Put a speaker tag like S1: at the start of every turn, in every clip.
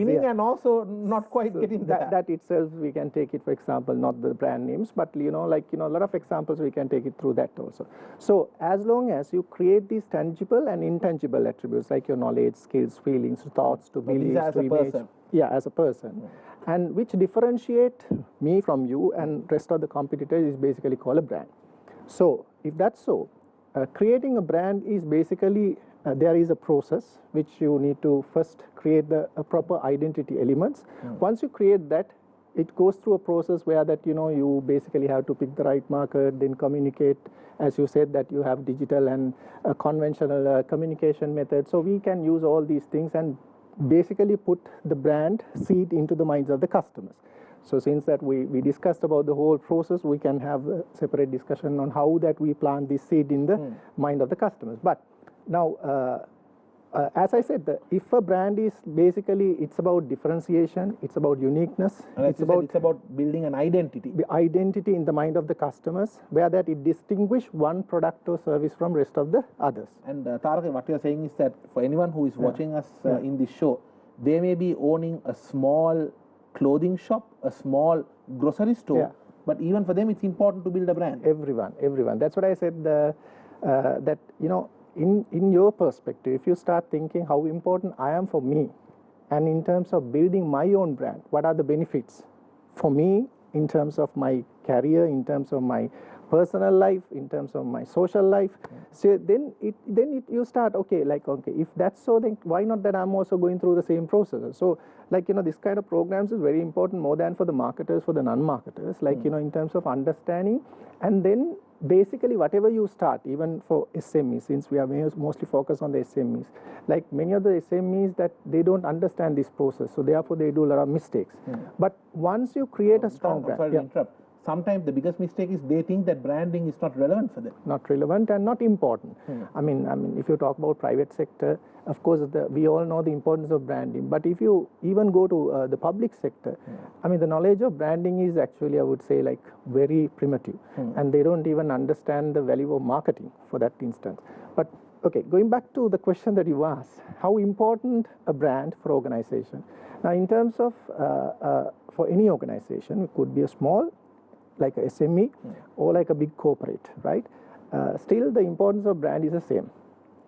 S1: winning and also not quite getting there.
S2: That itself, we can take it, for example, not the brand names, but a lot of examples we can take it through that also. So as long as you create these tangible and intangible attributes like your knowledge, skills, feelings, thoughts, to beliefs,
S1: as
S2: to
S1: a
S2: image,
S1: person.
S2: as a person, and which differentiate me from you and rest of the competitors is basically called a brand. So if that's so, creating a brand is basically there is a process which you need to first create the proper identity elements. Once you create that, it goes through a process where that you basically have to pick the right market, then communicate, as you said, that you have digital and conventional communication methods. So we can use all these things and basically put the brand seed into the minds of the customers. So since that we discussed about the whole process, we can have a separate discussion on how that we plant this seed in the mind of the customers. But now, as I said, if a brand is basically, it's about differentiation, it's about uniqueness,
S1: it's about building an identity.
S2: The identity in the mind of the customers, where that it distinguish one product or service from rest of the others.
S1: And Tarak, what you're saying is that for anyone who is watching us in this show, they may be owning a small clothing shop, a small grocery store, but even for them it's important to build a brand.
S2: Everyone. That's what I said, that in your perspective, if you start thinking how important I am for me, and in terms of building my own brand, what are the benefits for me in terms of my career, in terms of my personal life, in terms of my social life. So then you start, okay, if that's so, then why not that I'm also going through the same process? So this kind of programs is very important, more than for the marketers, for the non-marketers, in terms of understanding. And then basically whatever you start, even for SMEs, since we are mostly focused on the SMEs, like many of the SMEs that they don't understand this process, so therefore they do a lot of mistakes. But once you create a strong brand,
S1: sorry to interrupt. Sometimes the biggest mistake is they think that branding is not relevant for them.
S2: Not relevant and not important. I mean, if you talk about private sector, of course, we all know the importance of branding. But if you even go to the public sector, the knowledge of branding is actually, I would say, very primitive. And they don't even understand the value of marketing for that instance. But okay, going back to the question that you asked, how important a brand for organization? Now, in terms of for any organization, it could be a small, like a SME, or like a big corporate, right? Still the importance of brand is the same,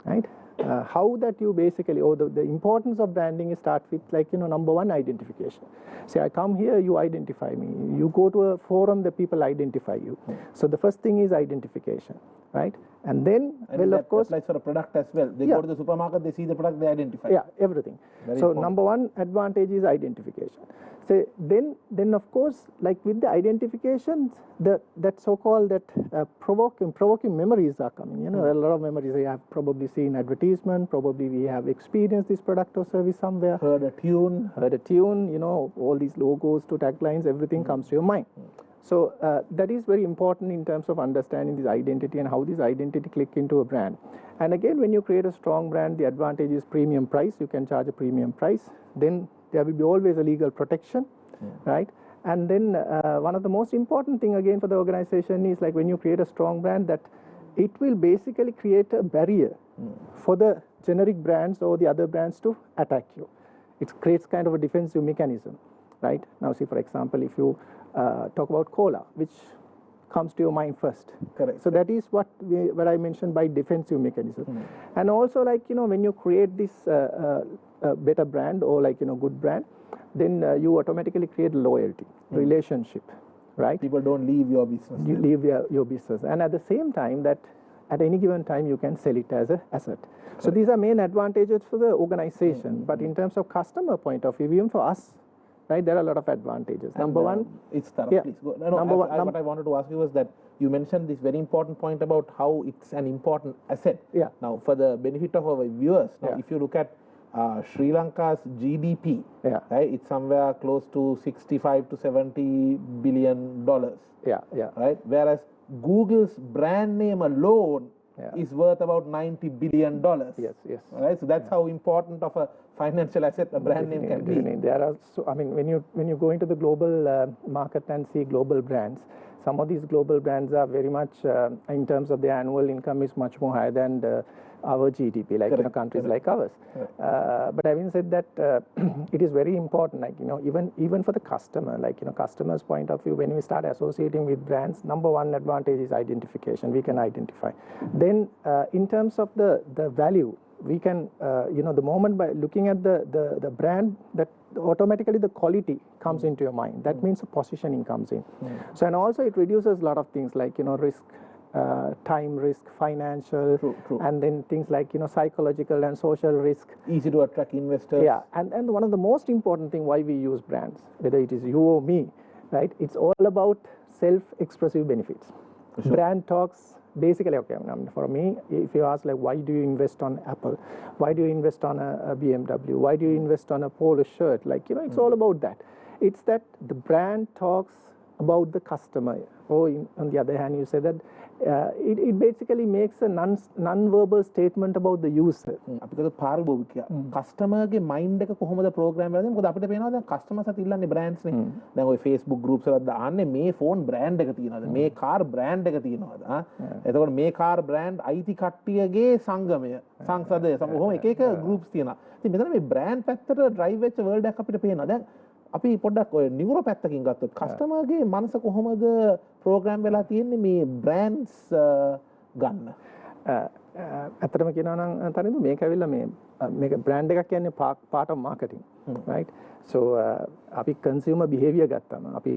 S2: right? How that you basically, the importance of branding is start with number one, identification. Say I come here, you identify me. You go to a forum, the people identify you. So the first thing is identification, right? And then, of course,
S1: applies for a product as well. They go to the supermarket, they see the product, they identify.
S2: Yeah, everything. Very so important. Number one advantage is identification. So then of course, with the identification, that so-called provoking memories are coming. A lot of memories. You have probably seen advertisement, probably we have experienced this product or service somewhere.
S1: Heard a tune,
S2: all these logos to taglines, everything comes to your mind. So that is very important in terms of understanding this identity and how this identity click into a brand. And again, when you create a strong brand, the advantage is premium price. You can charge a premium price. Then there will be always a legal protection, right? And then one of the most important thing again for the organization is when you create a strong brand, that it will basically create a barrier for the generic brands or the other brands to attack you. It creates kind of a defensive mechanism, right? Now, see, for example, if you talk about cola, which comes to your mind first.
S1: Correct.
S2: So that is what I mentioned by defensive mechanism. And also when you create this better brand or good brand, then you automatically create loyalty, relationship, right?
S1: People don't leave your business.
S2: You leave your business, and at the same time that at any given time you can sell it as an asset. Correct. So these are main advantages for the organization. But in terms of customer point of view, even for us, right, there are a lot of advantages. Number one,
S1: it's please go. What I wanted to ask you was that you mentioned this very important point about how it's an important asset.
S2: Yeah.
S1: Now, for the benefit of our viewers, now if you look at Sri Lanka's GDP, right, it's somewhere close to 65 to 70 billion dollars. Right, whereas Google's brand name alone is worth about $90 billion.
S2: Yes.
S1: Right, so that's how important of a financial asset a brand name can be.
S2: There are when you go into the global market and see global brands, some of these global brands are very much in terms of their annual income is much more higher than our GDP, like countries like ours. But having said that, it is very important, like even for the customer, like customer's point of view, when we start associating with brands, number one advantage is identification. We can identify. Then in terms of the value, we can the moment by looking at the brand, that automatically the quality comes into your mind. That means the positioning comes in. So, and also it reduces a lot of things like risk, time risk, financial, and then things like psychological and social risk.
S1: Easy to attract investors.
S2: Yeah, and one of the most important thing why we use brands, whether it is you or me, right? It's all about self-expressive benefits. Brand talks. Basically, okay, for me, if you ask like, why do you invest on Apple? Why do you invest on a BMW? Why do you invest on a polo shirt? Like, it's all about that. It's that the brand talks about the customer. Or on the other hand, you say that it basically makes a non-verbal statement about the user.
S1: අපිට පාරිභෝගිකයා කස්ටමර්ගේ mind එක කොහොමද programme වෙලා තියෙන්නේ? මොකද අපිට පේනවා දැන් customers අත ඉල්ලන්නේ බ්‍රෑන්ඩ්ස් නේ. දැන් ඔය Facebook groups වල දාන්නේ මේ ෆෝන් බ්‍රෑන්ඩ් එක තියනවාද? මේ කාර් බ්‍රෑන්ඩ් එක තියනවාද? එතකොට මේ කාර් බ්‍රෑන්ඩ් අයිති කට්ටියගේ සංගමය, සංසදය, කොහොම එක එක groups තියෙනවා. ඉතින් මෙතන මේ බ්‍රෑන්ඩ් පැත්තට ඩ්‍රයිව් වෙච්ච වර්ල්ඩ් එකක් අපිට පේනවා. දැන් අපි පොඩ්ඩක් ඔය නියුරෝ පැත්තකින් ගත්තොත් කස්ටමර්ගේ මනස කොහොමද ප්‍රෝග්‍රෑම් වෙලා තියෙන්නේ මේ බ්‍රෑන්ඩ්ස් ගන්න?
S2: ඇත්තටම කියනවා නම් තනින්ද මේක ඇවිල්ලා මේක බ්‍රෑන්ඩ් එකක් කියන්නේ part of marketing, right? So අපි consumer behavior ගත්තාම අපි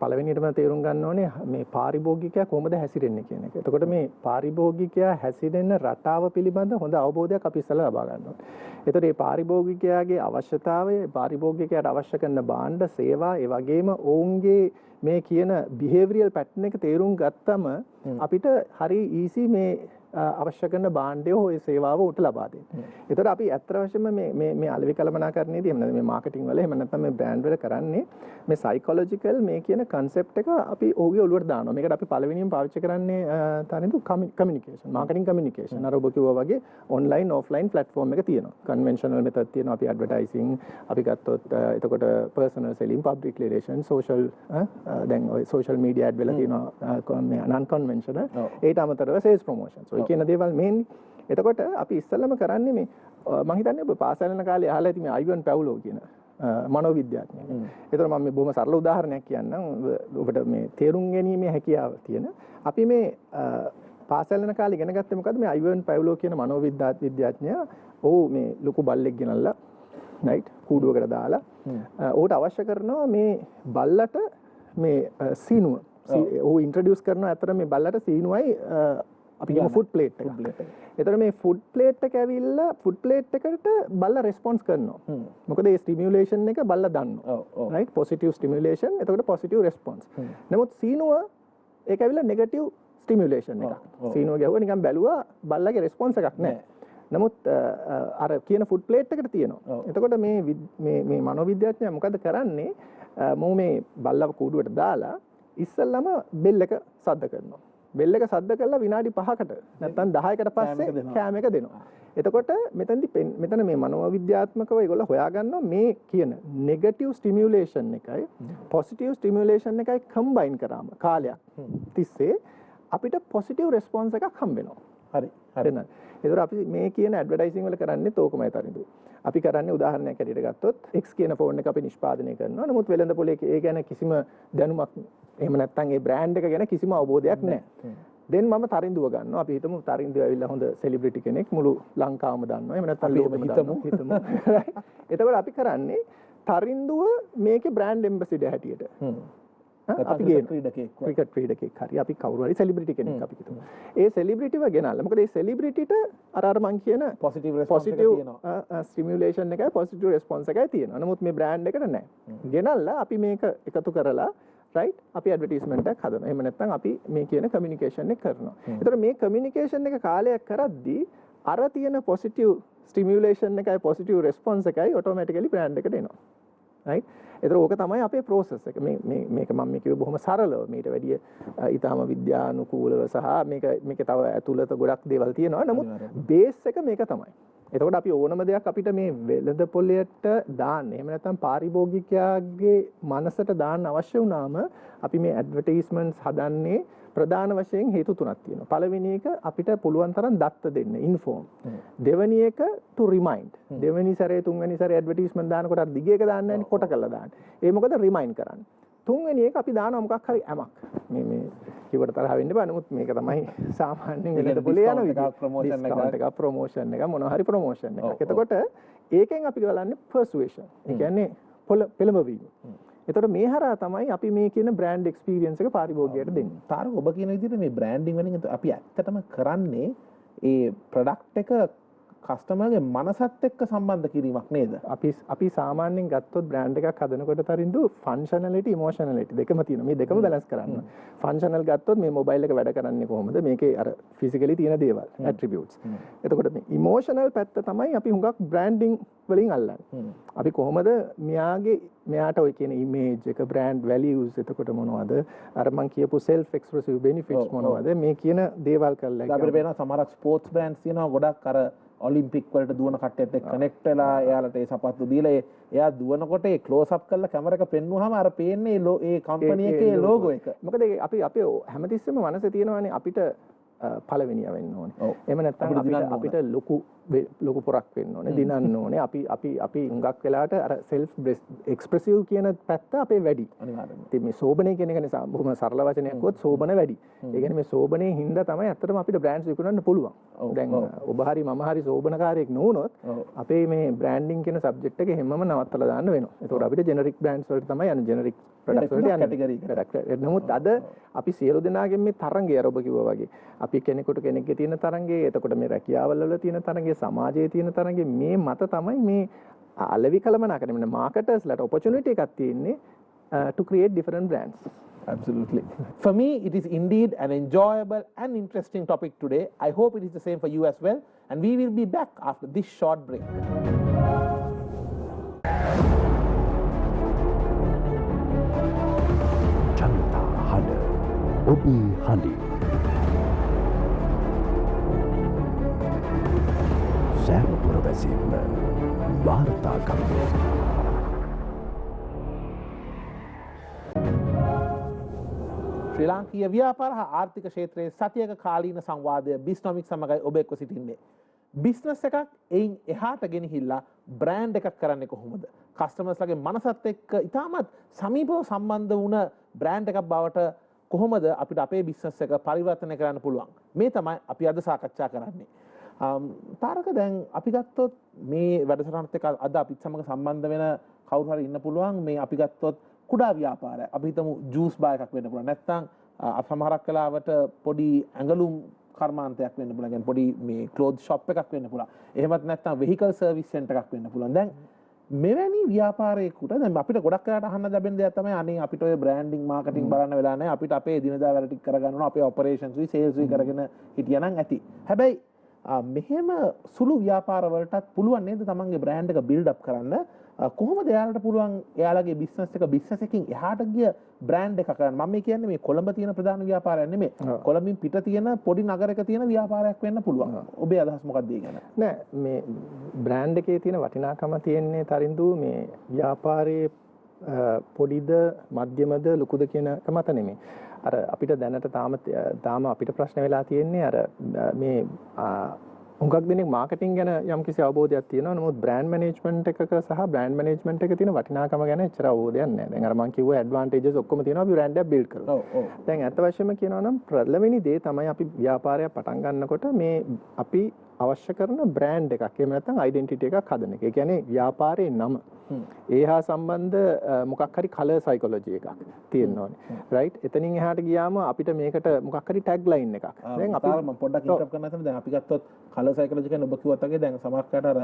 S2: පළවෙනියටම තේරුම් ගන්න ඕනේ මේ පාරිභෝගිකයා කොහොමද හැසිරෙන්නේ කියන එක. එතකොට මේ පාරිභෝගිකයා හැසිරෙන රටාව පිළිබඳ හොඳ අවබෝධයක් අපි ඉස්සෙල්ලා ලබා ගන්න ඕනේ. එතකොට මේ පාරිභෝගිකයාගේ අවශ්‍යතාවය, පාරිභෝගිකයාට අවශ්‍ය කරන භාණ්ඩ, සේවා, ඒ වගේම ඔවුන්ගේ මේ කියන behavioral pattern එක තේරුම් ගත්තම අපිට හරි easy මේ අවශ්‍ය කරන භාණ්ඩය හෝ ඒ සේවාව උට ලබා දෙන්න. ඒතකොට අපි අත්‍තර වශයෙන්ම මේ අලෙවි කළමනාකරණයේදී එහෙම නැත්නම් මේ මාකටිං වල එහෙම නැත්නම් මේ බ්‍රෑන්ඩ් වල කරන්නේ මේ සයිකොලොජිකල් මේ කියන concept එක අපි ඔහුගේ ඔළුවට දානවා. මේකට අපි පළවෙනියෙන් පාවිච්චි කරන්නේ තනින්දු කමියුනිකේෂන්, මාකටිං කමියුනිකේෂන්. අර ඔබ කිව්වා වගේ online offline platform එක තියෙනවා. conventional method තියෙනවා. අපි advertising අපි ගත්තොත් එතකොට personal selling, public relation, social දැන් ඔය social media ad වල තියෙනවා මේ non conventional. ඒට අමතරව sales promotion. කියන දේවල් මේන්නේ. එතකොට අපි ඉස්සෙල්ලම කරන්නේ මේ මම හිතන්නේ ඔබ පාසල් යන කාලේ අහලා ඇති මේ අයිවන් පැවුලෝ කියන මනෝවිද්‍යාඥයෙක්. ඒතර මම මේ බොහොම සරල උදාහරණයක් කියන්නම් ඔබට මේ තේරුම් ගැනීමේ හැකියාව තියෙන. අපි මේ පාසල් යන කාලේ ඉගෙන ගත්තේ මොකද්ද? මේ අයිවන් පැවුලෝ කියන මනෝවිද්‍යාඥයා ඔහු මේ ලොකු බල්ලෙක් ගෙනල්ලා right කූඩුවකට දාලා ඔහුට අවශ්‍ය කරනවා මේ බල්ලට මේ සීනුව. ඔහු ඉන්ට්‍රොඩියුස් කරනවා අතර මේ බල්ලට සීනුවයි අපි කියමු ෆුඩ් ප්ලේට් එක. එතකොට මේ ෆුඩ් ප්ලේට් එක ඇවිල්ලා ෆුඩ් ප්ලේට් එකට බල්ලා රෙස්පොන්ස් කරනවා. මොකද ඒ ස්ටිමියුලේෂන් එක බල්ලා දන්නවා. right positive stimulation එතකොට positive response. නමුත් සීනුව ඒක ඇවිල්ලා negative stimulation එකක්. සීනුව ගැහුවා නිකන් බැලුවා බල්ලාගේ රෙස්පොන්ස් එකක් නැහැ. නමුත් අර කියන ෆුඩ් ප්ලේට් එකට තියෙනවා. එතකොට මේ මනෝවිද්‍යාඥයා මොකද කරන්නේ? මෝ මේ බල්ලව කූඩුවට දාලා ඉස්සල්ලාම බෙල් එක සද්ද කරනවා. බෙල් එක සද්ද කරලා විනාඩි 5කට නැත්නම් 10කට පස්සේ කෑම එක දෙනවා. එතකොට මෙතන මේ මනෝවිද්‍යාත්මකව ඒගොල්ලෝ හොයාගන්නවා මේ කියන නෙගටිව් ස්ටිමියුලේෂන් එකයි පොසිටිව් ස්ටිමියුලේෂන් එකයි කම්බයින් කරාම කාලයක් තිස්සේ අපිට පොසිටිව් රෙස්පොන්ස් එකක් හම්බ වෙනවා. හරි. හරිද? ඒතර අපි මේ කියන ඇඩ්වර්ටයිසින් වල කරන්නේ තෝකමයි තරින්දු. අපි කරන්නේ උදාහරණයක් ඇටියට ගත්තොත් X කියන ෆෝන් එක අපි නිෂ්පාදනය කරනවා. නමුත් වෙළඳපොලේ ඒ ගැන කිසිම දැනුමක් එහෙම නැත්නම් ඒ බ්‍රෑන්ඩ් එක ගැන කිසිම අවබෝධයක් නැහැ. දැන් මම තරින්දුව ගන්නවා. අපි හිතමු තරින්දුව ඇවිල්ලා හොඳ සෙලිබ්‍රිටි කෙනෙක් මුළු ලංකාවම දන්නවා. එහෙම නැත්නම් ලෝකෙම හිතමු. එතකොට අපි කරන්නේ තරින්දුව මේකේ බ්‍රෑන්ඩ් එම්බැසිඩර් හැටියට. අපි ගේන ක්‍රිකට් ක්‍රීඩකෙක් හරි අපි කවුරු හරි සෙලිබ්‍රිටි කෙනෙක් අපි හිතමු. ඒ සෙලිබ්‍රිටිව ගෙනල්ලා මොකද ඒ සෙලිබ්‍රිටිට අර මං කියන පොසිටිව් ස්ටිමියුලේෂන් එකයි පොසිටිව් රෙස්පොන්ස් එකයි තියෙනවා. නමුත් මේ බ්‍රෑන්ඩ් එකට නැහැ. ගෙනල්ලා අපි මේක එකතු කරලා right අපි ඇඩ්වර්ටයිස්මන්ට් එකක් හදනවා. එහෙම නැත්නම් අපි මේ කියන කමියුනිකේෂන් එක කරනවා. ඒතර මේ කමියුනිකේෂන් එක කාලයක් කරද්දී අර තියෙන පොසිටිව් ස්ටිමියුලේෂන් එකයි පොසිටිව් රෙස්පොන්ස් එකයි ඔටෝමැටිකලි බ්‍රෑන්ඩ් එකට එනවා. right ඒතර ඕක තමයි අපේ process එක. මේක මම කිව්වේ බොහොම සරලව. මීට වැඩිය ඊටාම විද්‍යානුකූලව සහ මේක තව ඇතුළත ගොඩක් දේවල් තියෙනවා. නමුත් බේස් එක මේක තමයි. එතකොට අපි ඕනම දෙයක් අපිට මේ වෙළඳ පොළයට දාන්න එහෙම නැත්නම් පාරිභෝගිකයාගේ මනසට දාන්න අවශ්‍ය වුණාම අපි මේ ඇඩ්වර්ටයිස්මන්ට්ස් හදන්නේ ප්‍රධාන වශයෙන් හේතු තුනක් තියෙනවා. පළවෙනි එක අපිට පුළුවන් තරම් දත්ත දෙන්න, ඉන්ෆෝම්. දෙවෙනි එක to remind. දෙවෙනි සැරේ තුන්වෙනි සැරේ ඇඩ්වර්ටයිස්මන්ට් දානකොට අර දිග එක දාන්නේ නැහැ කොට කරලා දාන්න. ඒ මොකද රිමයින්ඩ් කරන්න. තුන්වෙනි එක අපි දානවා මොකක් හරි ඇමක්. මේ කිව්වට තරහ වෙන්න බෑ. නමුත් මේක තමයි සාමාන්‍යයෙන් වෙලද පොලේ යන විදිහ. ප්‍රොමෝෂන් එක මොනවා හරි ප්‍රොමෝෂන් එකක්. එතකොට ඒකෙන් අපි බලන්නේ persuasion. ඒ කියන්නේ පෙළඹවීම. එතකොට මේ හරහා තමයි අපි මේ කියන බ්‍රෑන්ඩ් එක්ස්පීරියන්ස් එක පාරිභෝගිකයට දෙන්නේ.
S1: තාරක ඔබ කියන විදිහට මේ බ්‍රෑන්ඩින් වලින් අපි ඇත්තටම කරන්නේ ඒ ප්‍රොඩක්ට් එක කස්ටමර්ගේ මනසත් එක්ක සම්බන්ධ කිරීමක් නේද?
S2: අපි සාමාන්‍යයෙන් ගත්තොත් බ්‍රෑන්ඩ් එකක් හදනකොට තරින්දු ෆන්ක්ෂනැලිටි ඉමෝෂනැලිටි දෙකම තියෙනවා. මේ දෙකම බැලන්ස් කරන්න. ෆන්ක්ෂනල් ගත්තොත් මේ මොබයිල් එක වැඩ කරන්නේ කොහොමද? මේකේ අර ෆිසිකලි තියෙන දේවල්, ඇට්‍රිබියුට්ස්. එතකොට මේ ඉමෝෂනල් පැත්ත තමයි අපි හුඟක් බ්‍රෑන්ඩින් වලින් අල්ලන්නේ. අපි කොහොමද මෙයාට ඔය කියන ඉමේජ් එක, බ්‍රෑන්ඩ් වැලියුස් එතකොට මොනවද? අර මං කියපු සෙල්ෆ් එක්ස්ප්‍රෙසිව් බෙනිෆිට්ස් මොනවද? මේ කියන දේවල් කරලා
S1: අපිට වෙනවා සමහරක් ස්පෝර්ට්ස් බ්‍රෑන්ඩ්ස් තියෙනවා ගොඩක් අර ඔලිම්පික් වලට දුවන කට්ටියත් එක්ක කනෙක්ට් වෙලා එයාලට ඒ සපත්තු දීලා එයා දුවනකොට ඒ ක්ලෝස් අප් කරලා කැමරා එක පෙන්නුවාම අර පේන්නේ ඒ කම්පැනි එකේ ලෝගෝ එක.
S2: මොකද අපි හැමතිස්සෙම මනසේ තියෙනවානේ අපිට පළවෙනිය වෙන්න ඕනේ. එහෙම නැත්නම් අපිට ලොකු පොරක් වෙන්න ඕනේ, දිනන්න ඕනේ. අපි හුඟක් වෙලාවට අර සෙල්ෆ් එක්ස්ප්‍රෙසිව් කියන පැත්ත අපේ වැඩි.
S1: අනිවාර්යයෙන්ම.
S2: ඉතින් මේ සෝබනේ කියන එක නිසා බොහොම සරල වචනයක් කිව්වොත් සෝබන වැඩි. ඒ කියන්නේ මේ සෝබනේ හින්දා තමයි ඇත්තටම අපිට බ්‍රෑන්ඩ්ස් විකුණන්න පුළුවන්. දැන් ඔබ හරි මම හරි සෝබනකාරයෙක් නොවුනොත් අපේ මේ බ්‍රෑන්ඩින් කියන සබ්ජෙක්ට් එක හැමම නවත්තලා දාන්න වෙනවා. ඒතකොට අපිට ජෙනරික් බ්‍රෑන්ඩ්ස් වලට තමයි යන්නේ, ජෙනරික් ප්‍රොඩක්ට්ස් වලට යන්නේ කැටගරි. නමුත් අද අපි සියලු දෙනාගෙන් මේ තරංගය අර ඔබ කිව්වා වගේ අපි කෙනෙක්ගේ තියෙන තරංගය, එතකොට මේ රැකියාවල් වල තියෙන තරංගය, සමාජයේ තියෙන තරංගය, මේ මත තමයි මේ අලෙවි කළමනාකරන මේ මාකටර්ස්ලට ඔපචුනිටි එකක් තියෙන්නේ to create different brands.
S1: Absolutely. For me, it is indeed an enjoyable and interesting topic today. I hope it is the same for you as well. And we will be back after this short break.
S3: Janata Hada, Obi Handi. Sam Purabasim, Varta Kamil.
S1: ශ්‍රී ලාංකීය ව්‍යාපාර හා ආර්ථික ක්ෂේත්‍රයේ සතියක කාලීන සංවාදය Bisnomics සමගයි ඔබ එක්ව සිටින්නේ. Business එකක් එයින් එහාට ගෙනහිල්ලා බ්‍රෑන්ඩ් එකක් කරන්නේ කොහොමද? කස්ටමර්ස්ලාගේ මනසත් එක්ක ඉතාමත් සමීපව සම්බන්ධ වුණ බ්‍රෑන්ඩ් එකක් බවට කොහොමද අපිට අපේ බිස්නස් එක පරිවර්තනය කරන්න පුළුවන්? මේ තමයි අපි අද සාකච්ඡා කරන්නේ. තාරක දැන් අපි ගත්තොත් මේ වැඩසටහනත් එක්ක අද අපිත් සමග සම්බන්ධ වෙන කවුරු හරි ඉන්න පුළුවන්. මේ අපි ගත්තොත් කුඩා ව්‍යාපාරය, අපි හිතමු ජූස් බාර් එකක් වෙන්න පුළුවන්. නැත්නම් සමහරක් වෙලාවට පොඩි ඇඟලුම් කර්මාන්තයක් වෙන්න පුළුවන්. يعني පොඩි මේ ක්ලෝත් ෂොප් එකක් වෙන්න පුළුවන්. එහෙමත් නැත්නම් වෙහිකල් සර්විස් සෙන්ටර් එකක් වෙන්න පුළුවන්. දැන් මෙවැනි ව්‍යාපාරයකට දැන් අපිට ගොඩක් වෙලාට අහන්න ලැබෙන දෙයක් තමයි අනේ අපිට ඔය බ්‍රෑන්ඩින් මාකටිං බලන්න වෙලා නැහැ. අපිට අපේ එදිනදා වැඩ ටික කරගන්න ඕන. අපේ ඔපරේෂන්ස් උයි සේල්ස් උයි කරගෙන හිටියනම් ඇති. හැබැයි මෙහෙම සුළු ව්‍යාපාර වලටත් පුළුවන් නේද තමන්ගේ බ්‍රෑන්ඩ් එක බිල්ඩ් අප් කරන්න? කොහොමද එයාලට පුළුවන් එයාලගේ බිස්නස් එකකින් එහාට ගිය බ්‍රෑන්ඩ් එකක් කරන්න? මම කියන්නේ මේ කොළඹ තියෙන ප්‍රධාන ව්‍යාපාරයක් නෙමෙයි. කොළඹින් පිට තියෙන පොඩි නගරයක තියෙන ව්‍යාපාරයක් වෙන්න පුළුවන්. ඔබේ අදහස් මොකක්ද ඒ ගැන?
S2: නෑ, මේ බ්‍රෑන්ඩ් එකේ තියෙන වටිනාකම තියෙන්නේ තරින්දු මේ ව්‍යාපාරයේ පොඩිද මධ්‍යමද ලොකුද කියන එක මත නෙමෙයි. අර අපිට දැනට තාම අපිට ප්‍රශ්න වෙලා තියෙන්නේ අර මේ හුඟක් දෙනෙක් මාකටිං ගැන යම්කිසි අවබෝධයක් තියෙනවා. නමුත් බ්‍රෑන්ඩ් මැනේජ්මන්ට් එකක සහ බ්‍රෑන්ඩ් මැනේජ්මන්ට් එකක තියෙන වටිනාකම ගැන එච්චර අවබෝධයක් නැහැ. දැන් අර මම කිව්ව ඇඩ්වාන්ටේජස් ඔක්කොම තියෙනවා අපි බ්‍රෑන්ඩ් එකක් බිල්ඩ් කරලා. දැන් අත වශයෙන්ම කියනවා නම් ප්‍රලවෙනි දේ තමයි අපි ව්‍යාපාරයක් පටන් ගන්නකොට මේ අපි අවශ්‍ය කරන බ්‍රෑන්ඩ් එකක්. එහෙම නැත්නම් ඩෙන්ටිටි එකක් හදන එක. ඒ කියන්නේ ව්‍යාපාරයේ නම. ඒ හා සම්බන්ධ මොකක් හරි කලර් සයිකොලොජි එකක් තියෙන්න ඕනේ. රයිට්? එතනින් එහාට ගියාම අපිට මේකට මොකක් හරි ටැග් ලයින් එකක්.
S1: දැන් අපි මම පොඩ්ඩක් ඉන්ටරප්ට් කරන්න හිතන්නේ. දැන් අපි ගත්තොත් කලර් සයිකොලොජි කියන්නේ ඔබ කිව්වත් වගේ දැන් සමහරකට අර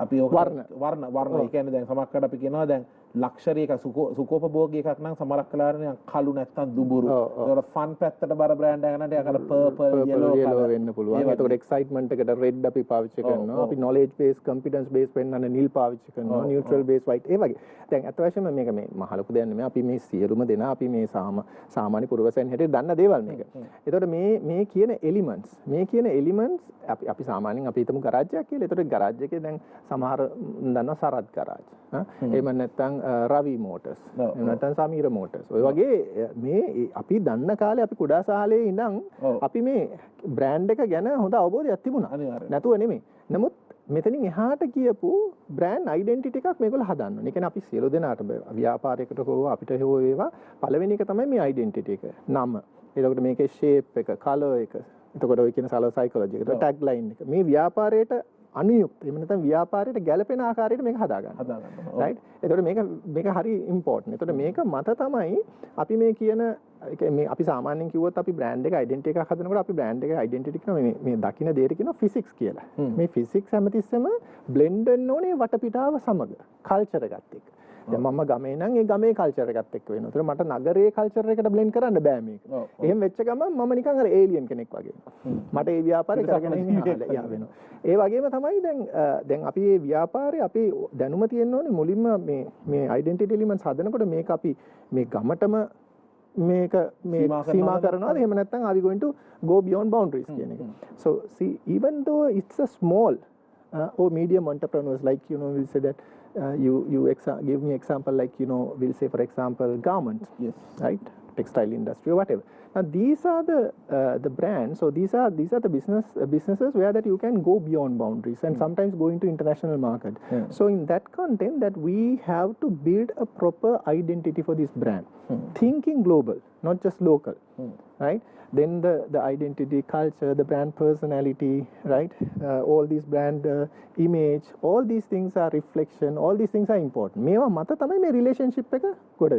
S1: අපි ඕක වර්ණ ඒ කියන්නේ දැන් සමහරකට අපි කියනවා දැන් ලක්ෂරි එක සුකෝපභෝගී එකක් නම් සමහරක් වෙලාවට නිකන් කළු නැත්තම් දුඹුරු. ඒකට ෆන් පැත්තට බර බ්‍රෑන්ඩ් එකක් නට ඒකට පර්පල් yellow
S2: වෙන්න පුළුවන්. ඒකට එක්සයිට්මන්ට් එකට රෙඩ් අපි පාවිච්චි කරනවා. අපි knowledge base competence base පෙන්නන නිල් පාවිච්චි කරනවා. neutral base white ඒ වගේ. දැන් අත වශයෙන්ම මේක මේ මහලොකු දෙයක් නෙමෙයි. අපි මේ සියලුම දෙනා අපි මේ සාමාන්‍ය පුරවැසියන් හැටියට දන්න දේවල් මේක. ඒතකොට මේ කියන elements අපි සාමාන්‍යයෙන් අපි හිතමු ගරාජයක් කියලා. ඒතකොට ගරාජ් එකේ දැන් සමහර දන්නවා සරත් ගරාජ්. එහෙම නැත්නම් රවි මෝටර්ස්. එහෙම නැත්නම් සමීර මෝටර්ස්. ඔය වගේ මේ අපි දන්න කාලේ අපි කුඩා සාලේ ඉඳන් අපි මේ බ්‍රෑන්ඩ් එක ගැන හොඳ අවබෝධයක් තිබුණා. නැතුව නෙමෙයි. නමුත් මෙතනින් එහාට කියපු බ්‍රෑන්ඩ් ඩෙන්ටිටි එකක් මේගොල්ලෝ හදන්න ඕනේ. ඒ කියන්නේ අපි සියලු දෙනාට ව්‍යාපාරයකට හෝ අපිට හෝ ඒවා පළවෙනි එක තමයි මේ ඩෙන්ටිටි එක. නම. එතකොට මේකේ ෂේප් එක, කලර් එක. එතකොට ඔය කියන සලෝ සයිකොලොජි එක, ටැග් ලයින් එක. මේ ව්‍යාපාරයට අනුයුක්ත එහෙම නැත්නම් ව්‍යාපාරයට ගැළපෙන ආකාරයට මේක හදාගන්න. රයිට්. එතකොට මේක හරි ඉම්පෝටන්ට්. එතකොට මේක මත තමයි අපි මේ කියන මේ අපි සාමාන්‍යයෙන් කිව්වොත් අපි බ්‍රෑන්ඩ් එක ඩෙන්ටිටි එකක් හදනකොට අපි බ්‍රෑන්ඩ් එක ඩෙන්ටිටි කියන මේ දකින්න දෙයට කියනවා ෆිසික්ස් කියලා. මේ ෆිසික්ස් හැමතිස්සෙම බ්ලෙන්ඩ් වෙන්න ඕනේ වටපිටාව සමග කල්චර් එකත් එක්ක. දැන් මම ගමේ නම් ඒ ගමේ කල්චර් එකත් එක්ක වෙනවා. ඒතර මට නගරයේ කල්චර් එකට බ්ලෙන්ඩ් කරන්න බෑ මේක. එහෙම වෙච්ච ගමන් මම නිකන් අර ඒලියන් කෙනෙක් වගේ. මට ඒ ව්‍යාපාරේ කරගෙන ඉන්න වෙනවා. ඒ වගේම තමයි දැන් අපි මේ ව්‍යාපාරේ අපි දැනුම තියෙන්න ඕනේ මුලින්ම මේ ඩෙන්ටිටි එලිමන්ට්ස් හදනකොට මේක අපි මේ ගමටම මේක මේ සීමා කරනවාද එහෙම නැත්නම් are we going to go beyond boundaries කියන එක. So see even though it's a small or medium entrepreneurs like we'll say that give me example like we'll say for example garments, yes, right, textile industry or whatever. Now these are the brands, so these are the businesses where that you can go beyond boundaries and sometimes go into international market. So in that content that we have to build a proper identity for this brand, thinking global, not just local, right? Then the identity, culture, the brand personality, right? All these brand image, all these things are reflection, all these things are important. මේවා මත තමයි මේ relationship එක ගොඩ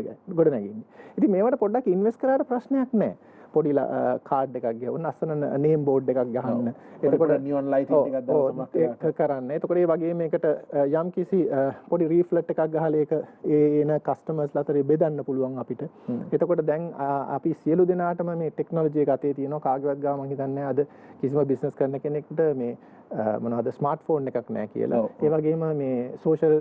S2: නැගෙන්නේ. ඉතින් මේවට පොඩ්ඩක් invest කරාට ප්‍රශ්නයක් නැහැ. පොඩි කාඩ් එකක් ගහන්න, අස්සන නේම් බෝඩ් එකක් ගහන්න. එතකොට නියොන් ලයිටින් එකක් දාලා ඒක කරන්න. එතකොට ඒ වගේ මේකට යම් කිසි පොඩි රීෆ්ලෙක්ට් එකක් ගහලා ඒක එන කස්ටමර්ස්ලා අතරේ බෙදන්න පුළුවන් අපිට. එතකොට දැන් අපි සියලු දෙනාටම මේ ටෙක්නොලොජි එක අතේ තියෙනවා. කාගේවත් ගාව මම හිතන්නේ අද කිසිම බිස්නස් කරන කෙනෙකුට මේ මොනවද ස්මාර්ට්ෆෝන් එකක් නැහැ කියලා. ඒ වගේම මේ සෝෂල්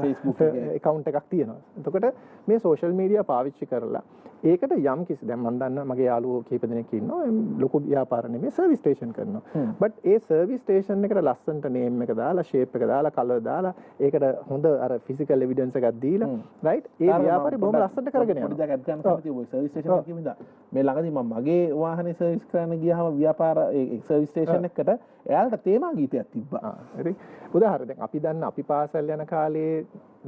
S2: Facebook account එකක් තියෙනවා. එතකොට මේ සෝෂල් මීඩියා පාවිච්චි කරලා ඒකට යම් කිසි දැන් මම දන්න මගේ යාළුවෝ කීප දෙනෙක් ඉන්නවා ලොකු ව්‍යාපාර නෙමෙයි සර්විස් ස්ටේෂන් කරනවා. බට් ඒ සර්විස් ස්ටේෂන් එකට ලස්සනට නේම් එක දාලා ෂේප් එක දාලා කලර් දාලා ඒකට හොඳ අර ෆිසිකල් එවිඩන්ස් එකක් දීලා රයිට් ඒ ව්‍යාපාරේ බොහොම ලස්සනට කරගෙන යනවා. පොඩි දෙයක් ගන්න කැමතියි ඔය සර්විස් ස්ටේෂන් එකේ ඉඳලා මේ ළඟදී මම මගේ වාහනේ සර්විස් කරන්න ගියාම ව්‍යාපාර ඒ සර්විස් ස්ටේෂන් එකකට එයාලට තේමා ගීතයක් තිබ්බා. හරි. උදාහරණ දැන් අපි දන්න අපි පාසල් යන කාලේ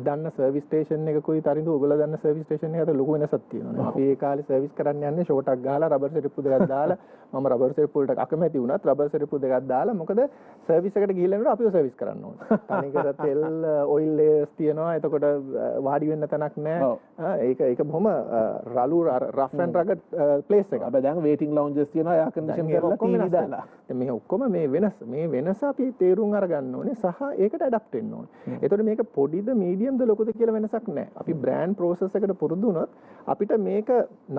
S2: දන්න සර්විස් ස්ටේෂන් එකකුයි තරිඳු ඔයගොල්ලෝ දන්න සර්විස් ස්ටේෂන් එක අතර ලොකු වෙනසක් තියෙනවා. අපි ඒ කාලේ සර්විස් කරන්න යන්නේ ෂෝට් එකක් ගහලා රබර් සෙරෙප්පු දෙකක් දාලා මම රබර් සෙරෙප්පු වලට අකමැති වුණත් රබර් සෙරෙප්පු දෙකක් දාලා මොකද සර්විස් එකට ගිහිල්ලා නේද අපිව සර්විස් කරන්න ඕනේ. තනිකර තෙල් ඔයිල් ලේයර්ස් තියෙනවා. එතකොට වාඩි වෙන්න තැනක් නැහැ. ඒක බොහොම රළු රෆ් ඇන්ඩ් රගඩ් ප්ලේස් එකක්. අපි දැන් වේටිං ලවුන්ජස් තියෙනවා එයා කන්ඩිෂන් කරලා ටීවී දාලා. මේ ඔක්කොම මේ වෙනස අපි තේරුම් අරගන්න ඕනේ සහ ඒකට ඇඩප්ට් වෙන්න ඕනේ. එතකොට මේක පොඩිද මීඩියම්ද ලොකුද කියලා වෙනසක් නැහැ. අපි බ්‍රෑන්ඩ් ප්‍රොසෙස් එකට පුරුදු වුණොත් අපිට මේක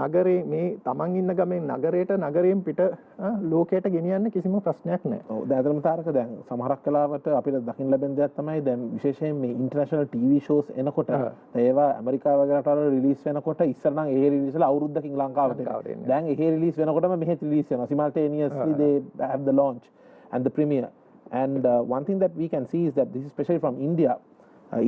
S2: නගරේ මේ තමන් ඉන්න ගමෙන් නගරයෙන් පිට ලෝකයට ගෙනියන්න කිසිම ප්‍රශ්නයක් නැහැ. ඔව් දැන් අදම තාරක දැන් සමහරක් වෙලාවට අපිට දකින්න ලැබෙන දෙයක් තමයි දැන් විශේෂයෙන් මේ ඉන්ටර්නැෂනල් ටීවී ෂෝස් එනකොට ඒවා ඇමරිකාව වගේ රටවල රිලීස් වෙනකොට ඉස්සර නම් ඒ රිලීස් වල අවුරුද්දකින් ලංකාවට එනවා. දැන් ඒ රිලීස් වෙනකොටම මෙහෙත් රිලීස් වෙනවා. simultaneously they have the launch and the premiere. And one thing that we can see is that this is especially from India.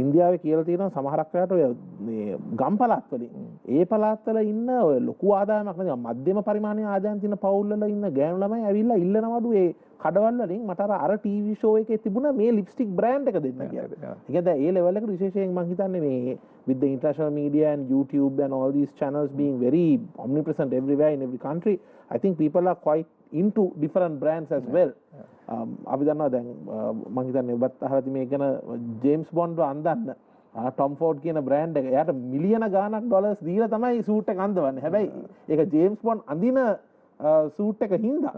S2: ඉන්දියාවේ කියලා තියෙනවා සමහරක් වෙලාවට ඔය මේ ගම් පළාත් වලින් ඒ පළාත් වල ඉන්න ඔය ලොකු ආදායමක් නැති මධ්‍යම පරිමාණයේ ආදායම් තියෙන පවුල් වල ඉන්න ගෑනු ළමයි ඇවිල්ලා ඉල්ලනවලු ඒ කඩවල් වලින් මට අර ටීවී ෂෝ එකේ තිබුණ මේ ලිප්ස්ටික් බ්‍රෑන්ඩ් එක දෙන්න කියලා. ඒක දැන් ඒ ලෙවල් එකට විශේෂයෙන් මම හිතන්නේ මේ with the international media and YouTube and all these channels being very omnipresent everywhere in every country, I think people are quite into different brands as well. අපි දන්නවා දැන් මම හිතන්නේ ඔබත් අහලා තියෙන මේ ගැන ජේම්ස් බොන්ඩ්ව අඳන්න ටොම් ෆෝඩ් කියන බ්‍රෑන්ඩ් එක එයාට මිලියන ගාණක් ඩොලර්ස් දීලා තමයි සූට් එක අඳවන්නේ. හැබැයි ඒක ජේම්ස් බොන්ඩ් අඳින
S1: සූට් එක හින්දා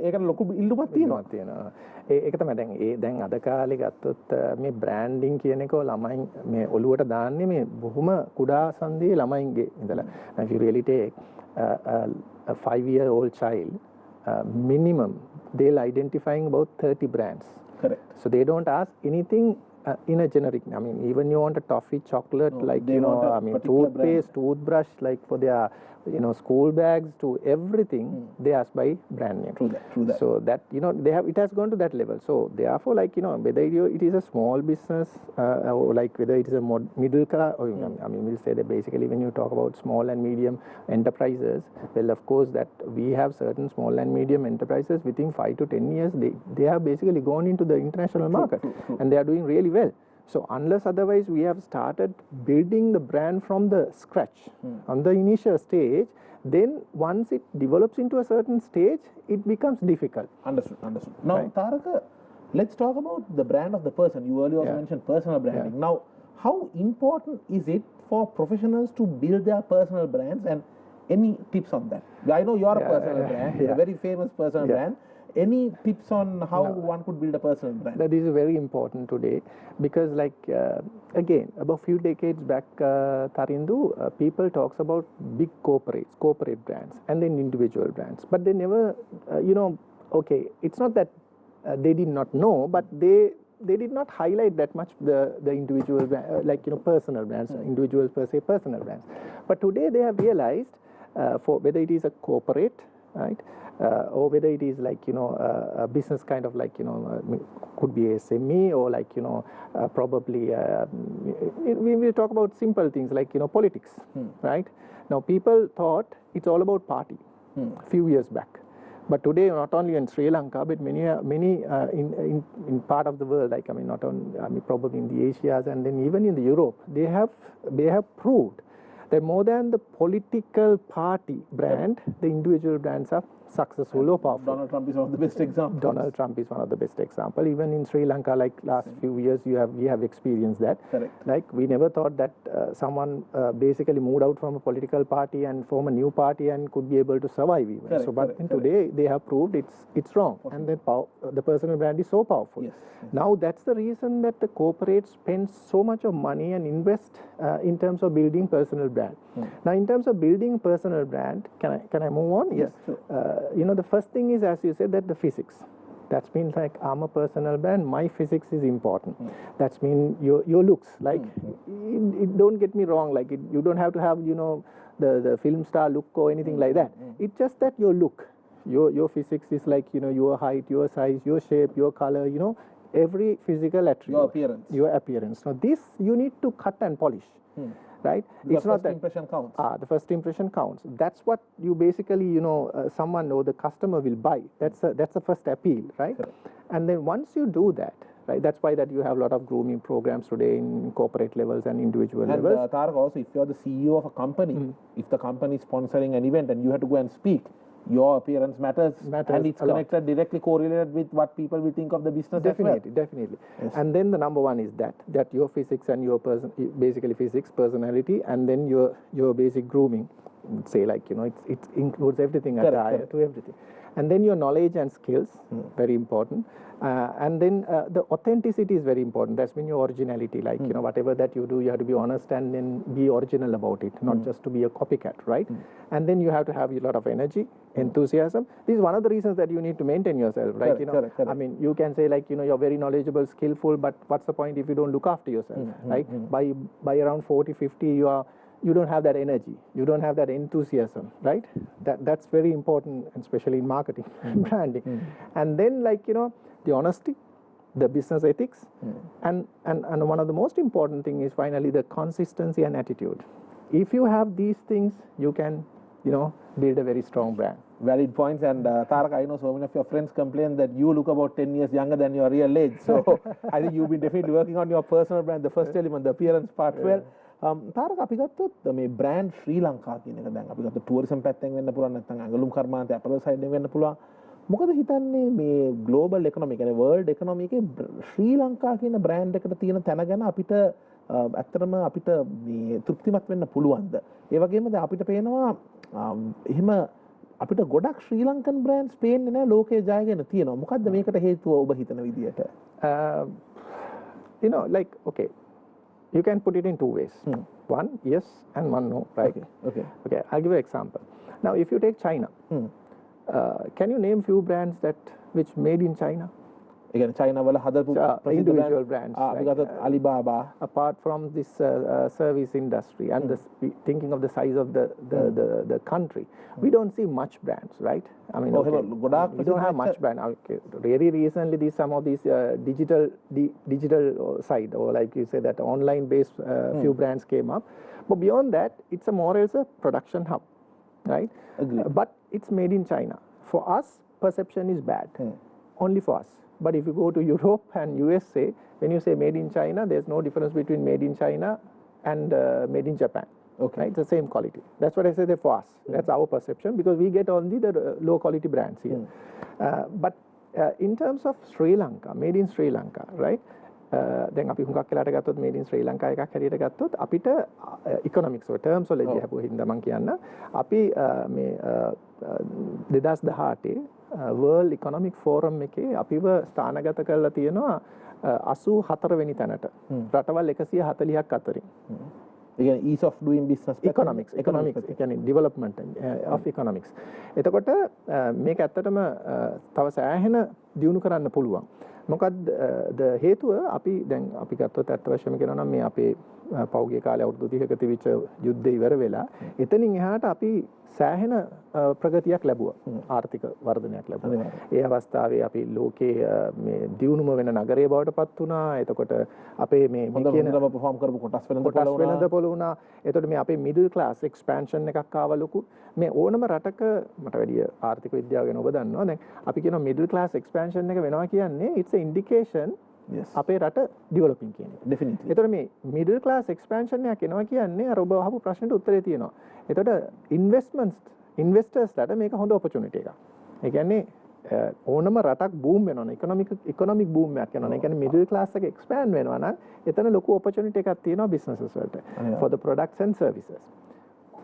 S1: ඒකට ලොකු ඉල්ලුමක් තියෙනවා.
S2: ඒක තමයි දැන් අද කාලේ ගත්තොත් මේ බ්‍රෑන්ඩින් කියන එක ළමයින් මේ ඔළුවට දාන්නේ මේ බොහොම කුඩා සංදියේ ළමයින්ගේ ඉඳලා. if you really take a 5-year-old child, minimum they'll identifying about 30 brands.
S1: Correct.
S2: So they don't ask anything in a generic. I mean, even you want a toffee chocolate, like toothpaste, toothbrush, like for their school bags to everything, they ask by brand name.
S1: True that.
S2: So that it has gone to that level. So therefore, like whether it is a small business or like whether it is a middle class, or I mean, we'll say that basically when you talk about small and medium enterprises, well, of course that we have certain small and medium enterprises within 5 to 10 years they have basically gone into the international market, and they are doing really well. So unless otherwise we have started building the brand from the scratch on the initial stage, then once it develops into a certain stage, it becomes difficult.
S1: Understood. Now, right. Taraka, let's talk about the brand of the person. You earlier also mentioned personal branding. Now, how important is it for professionals to build their personal brands, and any tips on that? I know you are a personal brand, a very famous personal brand. Any tips on how one could build a personal brand?
S2: That is very important today, because like again, about few decades back, Tarindu, people talks about big corporate brands and then individual brands, but they never, okay, it's not that they did not know, but they did not highlight that much the individual brand, personal brands, individuals per se, personal brands. But today they have realized, for whether it is a corporate, right, or whether it is like a business kind of could be a SME, or probably we will talk about simple things like politics, right? Now people thought it's all about party a few years back, but today not only in Sri Lanka but many in part of the world, not only probably in the Asias and then even in the Europe, they have proved that more than the political party brand, the individual brands are successful or powerful.
S1: Donald Trump is one of the best examples.
S2: Donald Trump is one of the best examples. Even in Sri Lanka, like last few years, we have experienced that.
S1: Correct.
S2: Like we never thought that someone basically moved out from a political party and form a new party and could be able to survive even.
S1: Correct,
S2: so, but today they have proved it's wrong, and then the personal brand is so powerful.
S1: Yes.
S2: Now that's the reason that the corporate spends so much of money and invest in terms of building personal brand. Now, in terms of building personal brand, can I move on?
S1: Yes. Sure.
S2: The first thing is, as you said, that the physics. That means like I'm a personal brand, my physics is important. That means your looks. Like it don't get me wrong. Like you don't have to have the film star look or anything like that. It's just that your look, your physics is like your height, your size, your shape, your color. Every physical attribute. Your appearance. Now this you need to cut and polish. Right?
S1: It's not that impression counts.
S2: The first impression counts. That's what you basically, someone or the customer will buy. That's the first appeal, right?
S1: Correct.
S2: And then once you do that, right? That's why that you have a lot of grooming programs today in corporate levels and individual levels.
S1: And Tarak, also, if you're the CEO of a company, if the company is sponsoring an event and you have to go and speak, your appearance matters and it's connected, directly correlated with what people will think of the business.
S2: Definitely.
S1: Yes.
S2: And then the number one is that your physics and your basically physics, personality, and then your basic grooming. Say it includes everything, attire to everything. And then your knowledge and skills, very important. And then the authenticity is very important. That's mean your originality. Whatever that you do, you have to be honest and then be original about it, not just to be a copycat, right? And then you have to have a lot of energy, enthusiasm. This is one of the reasons that you need to maintain yourself, right?
S1: Correct.
S2: I mean, you can say you're very knowledgeable, skillful, but what's the point if you don't look after yourself, right? By around 40, 50, you don't have that energy, you don't have that enthusiasm, right? That's very important, especially in marketing and branding. And then the honesty, the business ethics, and one of the most important thing is finally the consistency and attitude. If you have these things, you can build a very strong brand.
S1: Valid points. And Tarak, I know so many of your friends complain that you look about 10 years younger than your real age. So I think you've been definitely working on your personal brand, the first element, the appearance part. Well, තාරක අපි ගත්තොත් මේ brand ශ්‍රී ලංකා කියන එක දැන් අපි ගත්තොත් tourism පැත්තෙන් වෙන්න පුළුවන් නැත්නම් ඇඟලුම් කර්මාන්තය අපරල් සයිඩ් එකෙන් වෙන්න පුළුවන්. මොකද හිතන්නේ මේ ග්ලෝබල් ඉකොනොමි කියන්නේ වර්ල්ඩ් ඉකොනොමි එකේ ශ්‍රී ලංකා කියන බ්‍රෑන්ඩ් එකට තියෙන තැන ගැන අපිට ඇත්තටම අපිට මේ තෘප්තිමත් වෙන්න පුළුවන්ද? ඒ වගේම දැන් අපිට පේනවා එහෙම අපිට ගොඩක් ශ්‍රී ලංකන් බ්‍රෑන්ඩ්ස් පේන්නේ නැහැ ලෝකයේ ජයගෙන තියෙනවා. මොකද්ද මේකට හේතුව ඔබ හිතන විදියට?
S2: You know, like, okay, you can put it in two ways. One yes and one no, right?
S1: Okay.
S2: I'll give you an example. Now, if you take China, can you name few brands that which made in China?
S1: Again, China wala hadapu
S2: individual brands.
S1: We got Alibaba.
S2: Apart from this service industry and thinking of the size of the country, we don't see much brands, right? I mean, we don't have much brand. Okay. Really recently, some of these digital side, or like you say that online based few brands came up. But beyond that, it's more as a production hub, right? But it's made in China. For us, perception is bad. Only for us. But if you go to Europe and USA, when you say made in China, there's no difference between made in China and made in Japan.
S1: Okay.
S2: Right? It's the same quality. That's what I say for us. That's our perception, because we get only the low quality brands here. But in terms of Sri Lanka, made in Sri Lanka, right? දැන් අපි හුඟක් වෙලාට ගත්තොත් made ඉන් ශ්‍රී ලංකා එකක් හැටියට ගත්තොත් අපිට economics වල ටර්ම්සොලොජි හපුව හින්දා මම කියන්න අපි මේ 2018 World Economic Forum එකේ අපිව ස්ථානගත කරලා තියෙනවා 84 වෙනි තැනට රටවල් 140ක් අතරින්.
S1: ඒ කියන්නේ ease of doing business
S2: economics ඒ කියන්නේ development of economics. එතකොට මේක ඇත්තටම තව සෑහෙන දියුණු කරන්න පුළුවන්. මොකද හේතුව අපි දැන් අපි ගත්තොත් ඇත්ත වශයෙන්ම කියනවා නම් මේ අපේ පෞද්ගලික කාලේ අවුරුදු 30ක තිබිච්ච යුද්ධය ඉවර වෙලා එතනින් එහාට අපි සෑහෙන ප්‍රගතියක් ලැබුවා. ආර්ථික වර්ධනයක් ලැබුවා. ඒ අවස්ථාවේ අපි ලෝකයේ මේ දියුණුම වෙන නගරය බවට පත් වුණා. එතකොට අපේ මේ
S1: කියන perform කරපු කොටස්
S2: වෙළඳපොළ වුණා. එතකොට මේ අපේ middle class expansion එකක් ආවා ලොකු. මේ ඕනම රටක මට වැඩි ආර්ථික විද්‍යාව ගැන ඔබ දන්නවා. දැන් අපි කියනවා middle class expansion එක වෙනවා කියන්නේ it's a indication අපේ රට ඩෙවලොපින් කියන එක.
S1: Definitely.
S2: එතකොට මේ middle class expansion එකක් එනවා කියන්නේ අර ඔබ අහපු ප්‍රශ්නෙට උත්තරේ තියෙනවා. එතකොට investors-ලාට මේක හොඳ opportunity එකක්. ඒ කියන්නේ ඕනම රටක් boom වෙනවා economic boom එකක් යනවා. ඒ කියන්නේ middle class එක expand වෙනවා නම් එතන ලොකු opportunity එකක් තියෙනවා businesses වලට for the products and services.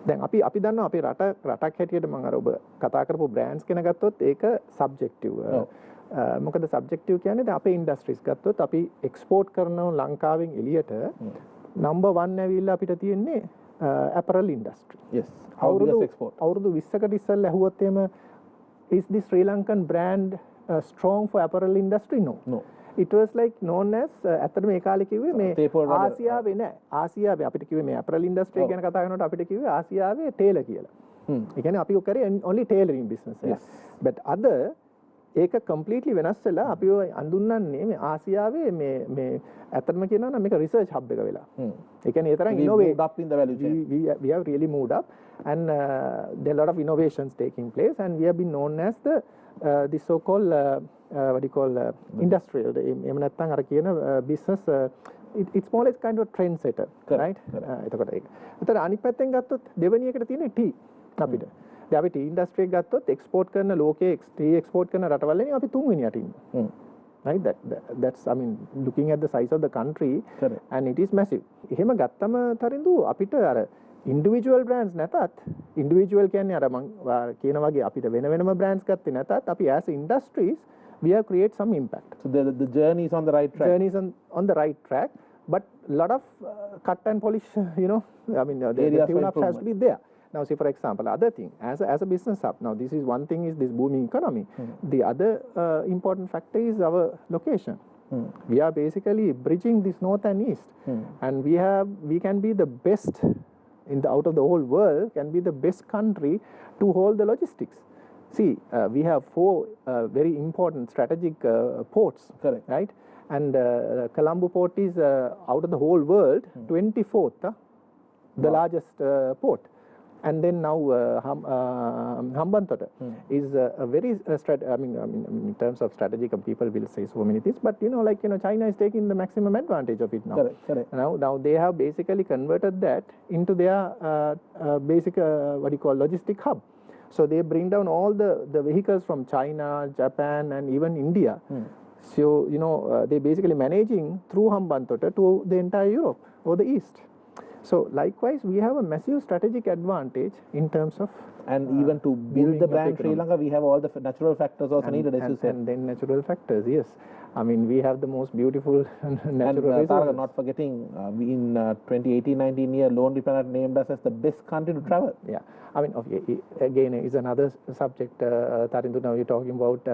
S2: දැන් අපි දන්නවා අපේ රටක් හැටියට මම අර ඔබ කතා කරපු brands කෙන ගත්තොත් ඒක subjective. මොකද සබ්ජෙක්ටිව් කියන්නේ දැන් අපේ ඉන්ඩස්ට්‍රීස් ගත්තොත් අපි එක්ස්පෝර්ට් කරනවා ලංකාවෙන් එළියට නම්බර් 1 ඇවිල්ලා අපිට තියෙන්නේ apparel industry.
S1: Yes. අවුරුදු
S2: 20කට ඉස්සෙල්ලා ඇහුවොත් එහෙම is the Sri Lankan brand strong for apparel industry? No. It was like known as ඇත්තටම ඒ කාලේ කිව්වේ මේ ආසියාවේ නෑ. ආසියාවේ අපිට කිව්වේ මේ apparel industry ගැන කතා කරනකොට අපිට කිව්වේ ආසියාවේ ටේලර් කියලා. ඒ කියන්නේ අපි ඔක කරේ only tailoring business.
S1: Yes.
S2: But other ඒක කම්ප්ලීට්ලි වෙනස් වෙලා අපි ඔය අඳුන්වන්නේ මේ ආසියාවේ මේ ඇත්තටම කියනවා නම් මේක රිසර්ච් හබ් එක වෙලා. ඒ කියන්නේ ඒ තරම්
S1: innovate up in the value chain.
S2: We have really moved up and there are a lot of innovations taking place and we have been known as the so called what do you call industrial එහෙම නැත්නම් අර කියන business it's more like kind of trend setter, right? එතකොට ඒක. ඒතර අනිත් පැත්තෙන් ගත්තොත් දෙවෙනි එකට තියෙන්නේ ටී අපිට. දැන් අපි ටී ඉන්ඩස්ට්‍රි එක ගත්තොත් එක්ස්පෝර්ට් කරන ලෝකයේ ටී එක්ස්පෝර්ට් කරන රටවල් වලින් අපි තුන්වෙනියට ඉන්නවා. Right? That's I mean looking at the size of the country.
S1: Correct.
S2: And it is massive. එහෙම ගත්තම තරින්දු අපිට අර individual brands නැතත් individual කියන්නේ අර මම කියන වගේ අපිට වෙනම brands ගත්තේ නැතත් අපි as industries we have create some impact.
S1: So the journey is on the right track.
S2: Journey is on the right track, but lot of cut and polish, you know, I mean the tune-ups has to be there. Now see for example other thing as a business hub, now this is one thing is this booming economy. The other important factor is our location. We are basically bridging this north and east and we can be the best out of the whole world, can be the best country to hold the logistics. See, we have 4 very important strategic ports.
S1: Correct.
S2: Right? And Colombo port is out of the whole world 24th the largest port. And then now Hambantota is a very I mean in terms of strategic, people will say so many things, but China is taking the maximum advantage of it now.
S1: Correct.
S2: Now they have basically converted that into their basic what you call logistic hub. So they bring down all the vehicles from China, Japan and even India. So they basically managing through Hambantota to the entire Europe or the east. So likewise, we have a massive strategic advantage in terms of
S1: and even to build the brand Sri Lanka, we have all the natural factors also needed, as you said.
S2: And then natural factors, yes. I mean, we have the most beautiful natural resources.
S1: And not forgetting, in 2018-19 year, Lonely Planet named us as the best country to travel.
S2: Yeah, I mean, okay, again, is another subject. Tarindu, now you're talking about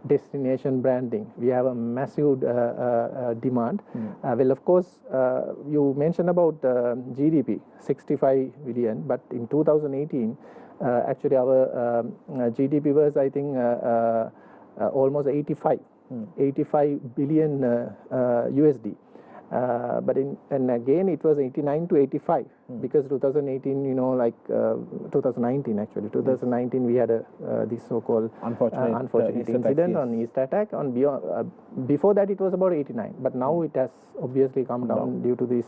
S2: destination branding. We have a massive demand. Well, of course, you mentioned about GDP, 65 billion, but in 2018, actually our GDP was, I think, almost 85 billion USD. But and again it was 89 to 85 because 2018, you know, like 2019 actually, 2019 we had this so-called unfortunate incident on East attack. On before that it was about 89, but now it has obviously come down due to this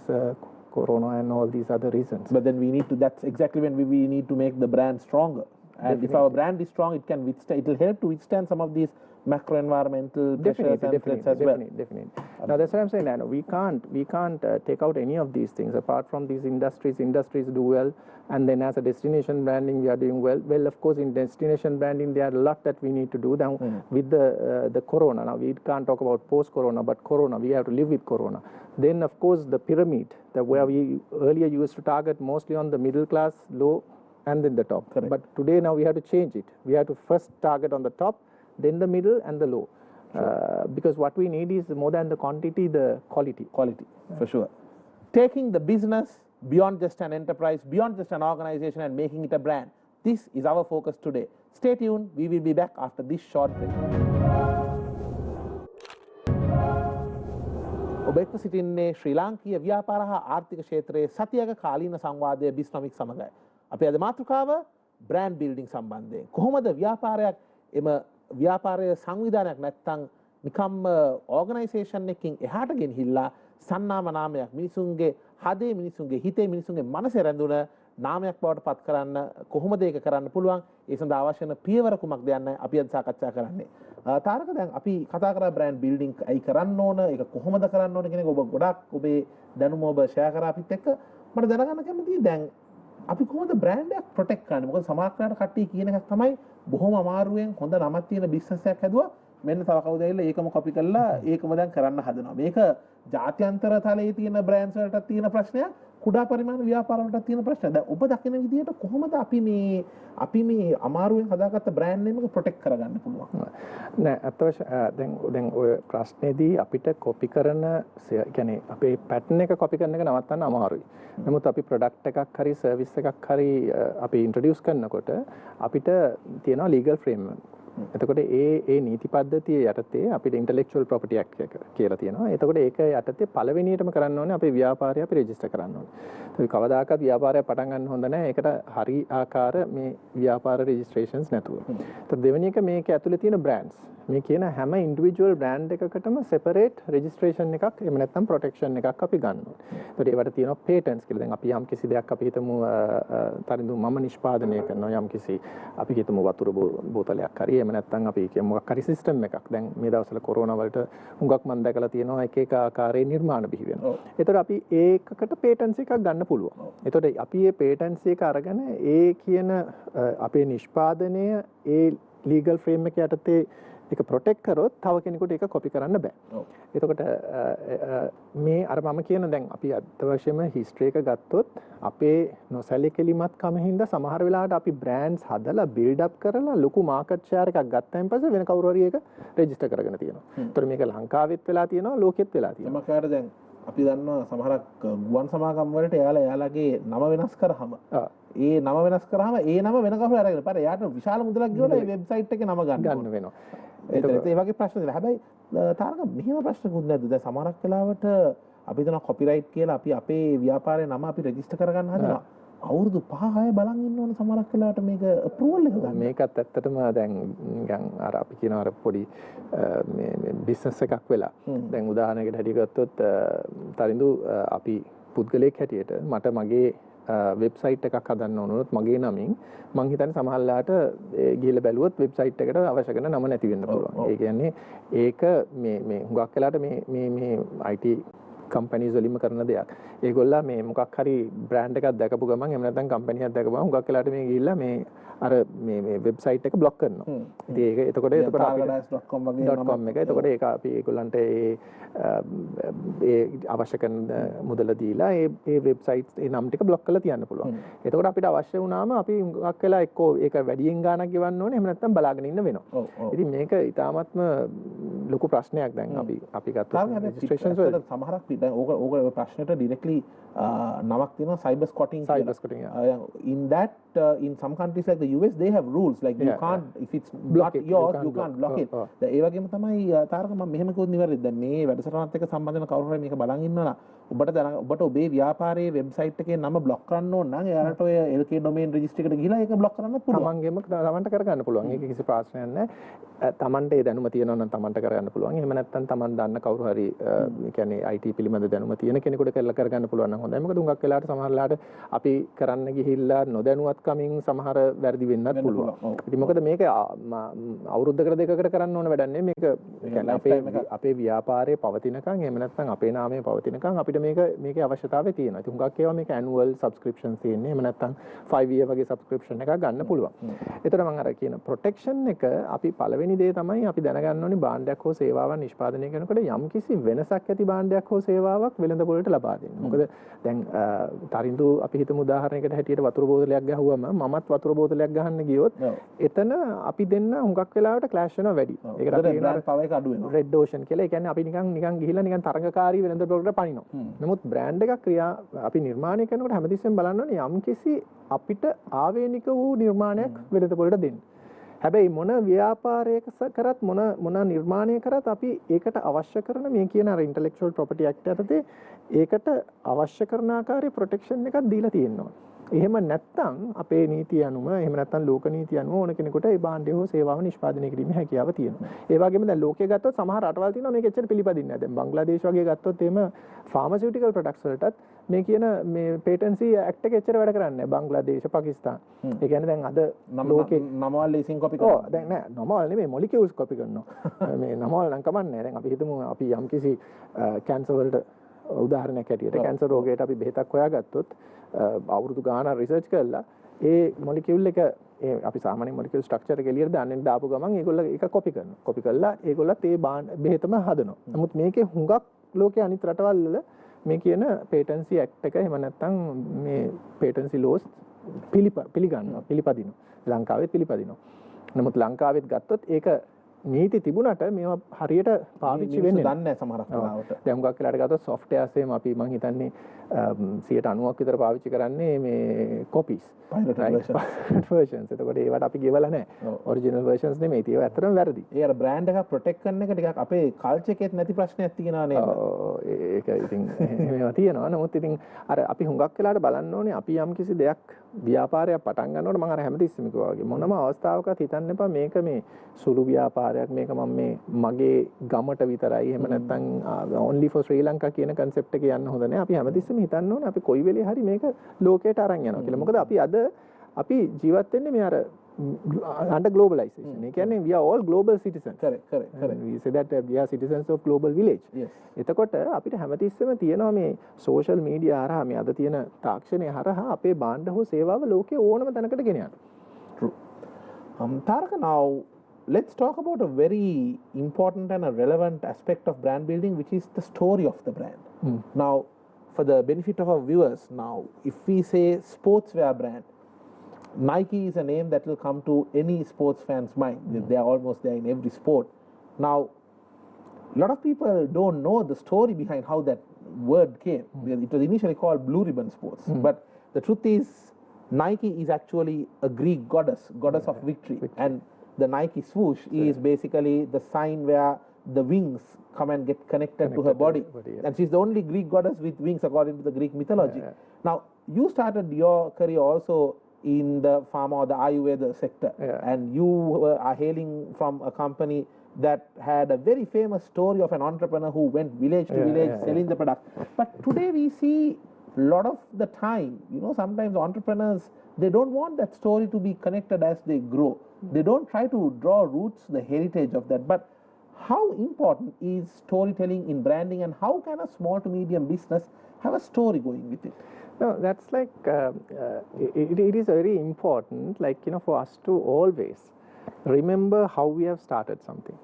S2: corona and all these other reasons.
S1: But then we need to, that's exactly when we need to make the brand stronger. And
S2: Definitely.
S1: If our brand is strong, it can withstand, it will help to withstand some of these macro environmental pressures and threats as well.
S2: Definitely. Now that's what I'm saying. We can't take out any of these things apart from these industries. Industries do well, and then as a destination branding, we are doing well. Well, of course, in destination branding, there are a lot that we need to do. Now with the corona, now we can't talk about post-corona, but corona, we have to live with corona. Then of course the pyramid, where we earlier used to target mostly on the middle class, low, and then the top.
S1: Correct.
S2: But today now we have to change it. We have to first target on the top, then the middle and the low. Sure. Because what we need is more than the quantity, the quality.
S1: For sure. Taking the business beyond just an enterprise, beyond just an organization, and making it a brand. This is our focus today. Stay tuned. We will be back after this short break. ඔබ එක්ව සිටින්නේ ශ්‍රී ලාංකීය ව්‍යාපාර හා ආර්ථික ක්ෂේත්‍රයේ සතියක කාලීන සංවාදය බිස්නොමික්ස් සමගයි. අපේ අද මාතෘකාව බ්‍රෑන්ඩ් බිල්ඩින් සම්බන්ධයෙන්. කොහොමද ව්‍යාපාරයක් එම ව්‍යාපාරය සංවිධානයක් නැත්තම් නිකම්ම ඕගනයිසේෂන් එකකින් එහාට ගෙනහිල්ලා සන්නාම නාමයක් මිනිසුන්ගේ හදේ මිනිසුන්ගේ හිතේ මිනිසුන්ගේ මනසේ රැඳුන නාමයක් බවට පත් කරන්න කොහොමද ඒක කරන්න පුළුවන්? ඒ සඳහා අවශ්‍ය වෙන පියවර කුමක්ද යන්නයි අපි අද සාකච්ඡා කරන්නේ. තාරක දැන් අපි කතා කරා බ්‍රෑන්ඩ් බිල්ඩින් අයි කරන්න ඕන, ඒක කොහොමද කරන්න ඕන කියන එක ඔබ ගොඩක් ඔබේ දැනුම ඔබ ෂෙයා කරා අපිත් එක්ක. මට දැනගන්න කැමතියි දැන් අපි කොහොමද බ්‍රෑන්ඩ් එකක් ප්‍රොටෙක්ට් කරන්නේ? මොකද සමහරවිට කට්ටිය කියන එකක් තමයි බොහොම අමාරුවෙන් හොඳ නමක් තියෙන බිස්නස් එකක් හැදුවා. මෙන්න තව කවුද ඇවිල්ලා ඒකම කොපි කරලා ඒකම දැන් කරන්න හදනවා. මේක ජාත්‍යන්තර තලයේ තියෙන බ්‍රෑන්ඩ්ස් වලට තියෙන ප්‍රශ්නයක්, කුඩා පරිමාණ ව්‍යාපාර වලට තියෙන ප්‍රශ්නයක්. දැන් ඔබ දකින විදිහට කොහොමද අපි මේ අමාරුවෙන් හදාගත්ත බ්‍රෑන්ඩ් නේම එක ප්‍රොටෙක්ට් කරගන්න පුළුවන්?
S2: නෑ අත්වශ දැන් ඔය ප්‍රශ්නේදී අපිට කොපි කරන කියන්නේ අපේ පැටර්න් එක කොපි කරන එක නවත්තන්න අමාරුයි. නමුත් අපි ප්‍රොඩක්ට් එකක් හරි සර්විස් එකක් හරි අපි ඉන්ට්‍රොඩියුස් කරනකොට අපිට තියෙනවා ලීගල් ෆ්‍රේම්වර්ක්. එතකොට ඒ නීති පද්ධතිය යටතේ අපිට ඉන්ටෙලෙක්චුවල් ප්‍රොපර්ටි ඇක්ට් එක කියලා තියෙනවා. එතකොට ඒක යටතේ පළවෙනියටම කරන්න ඕනේ අපේ ව්‍යාපාරය අපි රෙජිස්ටර් කරන්න ඕනේ. අපි කවදාකවත් ව්‍යාපාරයක් පටන් ගන්න හොඳ නැහැ. ඒකට හරි ආකාර මේ ව්‍යාපාර රෙජිස්ට්‍රේෂන්ස් නැතුව. ඒත් දෙවෙනි එක මේක ඇතුලේ තියෙන බ්‍රෑන්ඩ්ස්. මේ කියන හැම ඉන්ඩිවිජුවල් බ්‍රෑන්ඩ් එකකටම සෙපරේට් රෙජිස්ට්‍රේෂන් එකක් එහෙම නැත්නම් ප්‍රොටෙක්ෂන් එකක් අපි ගන්න ඕනේ. ඒතකොට ඒවට තියෙනවා පේටන්ට්ස් කියලා. දැන් අපි යම් කිසි දෙයක් අපි හිතමු තරිඳු මම නිෂ්පාදනය කරනවා යම් කිසි අපි හිතමු වතුර බෝතලයක් හරි එහෙම නැත්නම් අපි කියමු මොකක් හරි සිස්ටම් එකක්. දැන් මේ දවස්වල කොරෝනා වලට හුඟක් මම දැකලා තියෙනවා එක එක ආකාරයේ නිර්මාණ බිහි වෙනවා. ඒතකොට අපි ඒකකට පේටන්ට්ස් එකක් ගන්න පුළුවන්. ඒතකොට අපි මේ පේටන්ට්ස් එක අරගෙන ඒ කියන අපේ නිෂ්පාදනය ඒ ලීගල් ෆ්‍රේම් එක යටතේ ඒක ප්‍රොටෙක්ට් කරොත් තව කෙනෙකුට ඒක කොපි කරන්න බෑ. එතකොට මේ අර මම කියන දැන් අපි අත්වශයෙන්ම හිස්ටරි එක ගත්තොත් අපේ නොසැලකිලිමත් කම හින්දා සමහර වෙලාවට අපි බ්‍රෑන්ඩ්ස් හදලා බිල්ඩ් අප් කරලා ලොකු මාකට් ෂෙයාර් එකක් ගත්තාන් පස්සේ වෙන කවුරු හරි ඒක රෙජිස්ටර් කරගෙන තියෙනවා. ඒතර මේක ලංකාවෙත් වෙලා තියෙනවා ලෝකෙත් වෙලා තියෙනවා.
S1: එමකාර දැන් අපි දන්නවා සමහරක් ගුවන් සමාගම් වලට එයාලගේ නම වෙනස් කරාම ඒ නම වෙනස් කරාම ඒ නම වෙන කවුරු අරගෙන පාර එයාට විශාල මුදලක් ගෙවලා ඒ වෙබ්සයිට් එකේ නම ගන්න
S2: වෙනවා.
S1: ඒ වගේ ප්‍රශ්න දෙලා. හැබැයි තාරක මෙහෙම ප්‍රශ්නකුත් නැද්ද? දැන් සමහරක් වෙලාවට අපි හිතනවා කොපිරයිට් කියලා අපි අපේ ව්‍යාපාරයේ නම අපි රෙජිස්ටර් කරගන්න හදනවා. අවුරුදු 5-6 බලන් ඉන්න ඕනේ සමහරක් වෙලාවට මේක අප්‍රූවල් එක ගන්න.
S2: මේකත් ඇත්තටම දැන් නිකන් අර අපි කියන අර පොඩි මේ බිස්නස් එකක් වෙලා. දැන් උදාහරණයකට හැටි ගත්තොත් තරිඳු අපි පුද්ගලයෙක් හැටියට මට මගේ වෙබ්සයිට් එකක් හදන්න ඕනොත් මගේ නමින් මං හිතන්නේ සමහරලාට ගිහිල්ලා බැලුවොත් වෙබ්සයිට් එකට අවශ්‍ය කරන නම නැති වෙන්න පුළුවන්. ඒ කියන්නේ ඒක මේ හුඟක් වෙලාට මේ IT කම්පැනිස් වලින්ම කරන දෙයක්. ඒගොල්ලා මේ මොකක් හරි බ්‍රෑන්ඩ් එකක් දැකපු ගමන් එහෙම නැත්නම් කම්පැනි එකක් දැකපුවම හුඟක් වෙලාට මේ ගිහිල්ලා මේ අර මේ වෙබ්සයිට් එක බ්ලොක් කරනවා. ඉතින් ඒක එතකොට
S1: targeters.com වගේ
S2: .com එක. එතකොට ඒක අපි ඒගොල්ලන්ට ඒ අවශ්‍ය කරන මුදල දීලා ඒ වෙබ්සයිට්ස් ඒ නම් ටික බ්ලොක් කරලා තියන්න පුළුවන්. එතකොට අපිට අවශ්‍ය වුණාම අපි හුඟක් වෙලා එක්කෝ ඒක වැඩියෙන් ගාණක් ගෙවන්න ඕනේ. එහෙම නැත්නම් බලාගෙන ඉන්න වෙනවා. ඉතින් මේක ඉතාමත්ම ලොකු ප්‍රශ්නයක් දැන් අපි ගත්තොත්
S1: රෙජිස්ට්‍රේෂන්ස් වල සමහරක් දැන් ඕක ප්‍රශ්නෙට ඩිරෙක්ට්ලි නමක් තියෙනවා cyber squatting. In that in some countries like the US they have rules like you can't if it's not yours you can't block it. ඒ වගේම තමයි තාරක මම මෙහෙම කිව්වොත් නිවැරදිද දැන් මේ වැඩසටහනත් එක්ක සම්බන්ධ වෙන කවුරු හරි මේක බලන් ඉන්නවා නම් ඔබට ඔබේ ව්‍යාපාරයේ වෙබ්සයිට් එකේ නම බ්ලොක් කරන්න ඕන නම් එයාලට ඔය LK domain registry එකට ගිහලා ඒක බ්ලොක් කරන්න පුළුවන්.
S2: තමන්ට කරගන්න පුළුවන්. ඒක කිසි ප්‍රශ්නයක් නැහැ. තමන්ට ඒ දැනුම තියෙනවා නම් තමන්ට කරගන්න පුළුවන්. එහෙම නැත්නම් තමන් දන්න කවුරු හරි ඒ කියන්නේ IT පිළිබඳ දැනුම තියෙන කෙනෙකුට කරගන්න පුළුවන් නම් හොඳයි. මොකද හුඟක් වෙලාවට සමහරලාට අපි කරන්න ගිහිල්ලා නොදැනුවත්කමින් සමහර වැරදි වෙන්නත් පුළුවන්. ඉතින් මොකද මේක අවුරුද්දකට දෙකකට කරන්න ඕන වැඩක් නෙමෙයි. මේක කියන්නේ අපේ ව්‍යාපාරයේ පවතිනකන් එහෙම නැත්නම් අපේ නාමයේ පවතිනකන් අපිට මේකේ අවශ්‍යතාවය තියෙනවා. ඉතින් හුඟක් ඒවා මේක annual subscriptions තියෙන්නේ. එහෙම නැත්නම් 5 year වගේ subscription එකක් ගන්න පුළුවන්. ඒතර මම අර කියන protection එක අපි පළවෙනි දේ තමයි අපි දැනගන්න ඕනේ භාණ්ඩයක් හෝ සේවාවක් නිෂ්පාදනය කරනකොට යම්කිසි වෙනසක් ඇති භාණ්ඩයක් හෝ සේවාවක් වෙළඳපොළට ලබා දෙන්න. මොකද දැන් තරිඳු අපි හිතමු උදාහරණයකට හැටියට වතුර බෝතලයක් ගහුවම මමත් වතුර බෝතලයක් ගහන්න ගියොත් එතන අපි දෙන්න හුඟක් වෙලාවට clash වෙනවා වැඩි. ඒකට අපි
S1: brand power එක අඩු වෙනවා.
S2: red ocean කියලා. ඒ කියන්නේ අපි නිකන් ගිහිල්ලා නිකන් තරඟකාරී වෙළඳපොළට පනිනවා. නමුත් බ්‍රෑන්ඩ් එකක් අපි නිර්මාණය කරනකොට හැමතිස්සෙම බලන්න ඕනේ යම්කිසි අපිට ආවේනික වූ නිර්මාණයක් වෙළඳපොළට දෙන්න. හැබැයි මොන ව්‍යාපාරයක කරත් මොන නිර්මාණය කරත් අපි ඒකට අවශ්‍ය කරන මේ කියන අර intellectual property act යටතේ ඒකට අවශ්‍ය කරන ආකාරයේ protection එකක් දීලා තියෙනවා. එහෙම නැත්නම් අපේ නීතිය අනුව එහෙම නැත්නම් ලෝක නීතිය අනුව ඕන කෙනෙකුට ඒ භාණ්ඩය හෝ සේවාව නිෂ්පාදනය කිරීමේ හැකියාව තියෙනවා. ඒ වගේම දැන් ලෝකයේ ගත්තොත් සමහර රටවල් තියෙනවා මේක එච්චර පිළිපදින්නේ නැහැ. දැන් බංග්ලාදේශ වගේ ගත්තොත් එහෙම pharmaceutical products වලටත් මේ කියන මේ patency act එක එච්චර වැඩ කරන්නේ නැහැ. බංග්ලාදේශ, පාකිස්තාන්. ඒ කියන්නේ දැන් අද ලෝකේ
S1: නමවල් ලීසින් කොපි කරනවා.
S2: ඔව් දැන් නෑ නමවල් නෙමෙයි molecules කොපි කරනවා. මේ නමවල් නම් කමන්නේ. දැන් අපි හිතමු අපි යම්කිසි කැන්සර් වලට උදාහරණයක් හැටියට කැන්සර් රෝගයට අපි බෙහෙතක් හොයාගත්තොත් අවුරුදු ගාණක් රිසර්ච් කරලා ඒ මොලිකියුල් එක අපි සාමාන්‍ය මොලිකියුල් ස්ට්‍රක්චර් එක එළියට දාන්න දාපු ගමන් ඒගොල්ලෝ ඒක කොපි කරනවා. කොපි කරලා ඒගොල්ලත් ඒ බෙහෙතම හදනවා. නමුත් මේකේ හුඟක් ලෝකයේ අනිත් රටවල් වල මේ කියන patency act එක එහෙම නැත්නම් මේ patency laws පිළිපදිනවා. ලංකාවෙත් පිළිපදිනවා. නමුත් ලංකාවෙත් ගත්තොත් ඒක නීති තිබුණට මේවා හරියට පාවිච්චි වෙන්නේ
S1: දන්නේ නැහැ සමහරක් වෙලාවට.
S2: දැන් හුඟක් වෙලාට ගත්තොත් softwares එහෙම අපි මං හිතන්නේ 90% විතර පාවිච්චි කරන්නේ මේ copies pirate versions. එතකොට ඒවට අපි ගෙවලා නැහැ. original versions නෙමෙයි. ඒක ඇත්තටම වැරදි.
S1: ඒ අර brand එකක් protect කරන එක ටිකක් අපේ culture එකෙත් නැති ප්‍රශ්නයක් තියෙනවා නේද?
S2: ඒක ඉතින් මේවා තියෙනවා. නමුත් ඉතින් අර අපි හුඟක් වෙලාට බලන්න ඕනේ අපි යම්කිසි දෙයක් ව්‍යාපාරයක් පටන් ගන්නකොට මම අර හැමතිස්සෙම කිව්වා වගේ මොනම අවස්ථාවකත් හිතන්න එපා මේක මේ සුළු ව්‍යාපාරයක් මේක මම මේ මගේ ගමට විතරයි එහෙම නැත්නම් only for Sri Lanka කියන concept එක යන්න හොඳ නැහැ. අපි හැමතිස්සෙම හිතන්න ඕනේ අපි කොයි වෙලේ හරි මේක ලෝකයට අරන් යනවා කියලා. මොකද අපි ජීවත් වෙන්නේ මේ අර under globalization. ඒ කියන්නේ we are all global citizens.
S1: correct.
S2: We say that we are citizens of global village.
S1: Yes.
S2: එතකොට අපිට හැමතිස්සෙම තියෙනවා මේ social media හරහා මේ අද තියෙන තාක්ෂණය හරහා අපේ භාණ්ඩ හෝ සේවාව ලෝකේ ඕනම තැනකට ගෙන යන්න.
S1: True. Taraka, now let's talk about a very important and a relevant aspect of brand building, which is the story of the brand. Now, for the benefit of our viewers, now if we say sportswear brand, Nike is a name that will come to any sports fan's mind. They are almost there in every sport. Now, a lot of people don't know the story behind how that word came. It was initially called Blue Ribbon Sports. But the truth is, Nike is actually a Greek goddess of victory. And the Nike swoosh is basically the sign where the wings come and get connected to her body. And she's the only Greek goddess with wings according to the Greek mythology. Now, you started your career also in the pharma or the Ayurveda sector, and you are hailing from a company that had a very famous story of an entrepreneur who went village to village selling the product. But today we see a lot of the time, sometimes entrepreneurs, they don't want that story to be connected as they grow. They don't try to draw roots, the heritage of that. But How important is storytelling in branding, and how can a small to medium business have a story going with it?
S2: No, that's like, it is very important, like, for us to always remember how we have started something.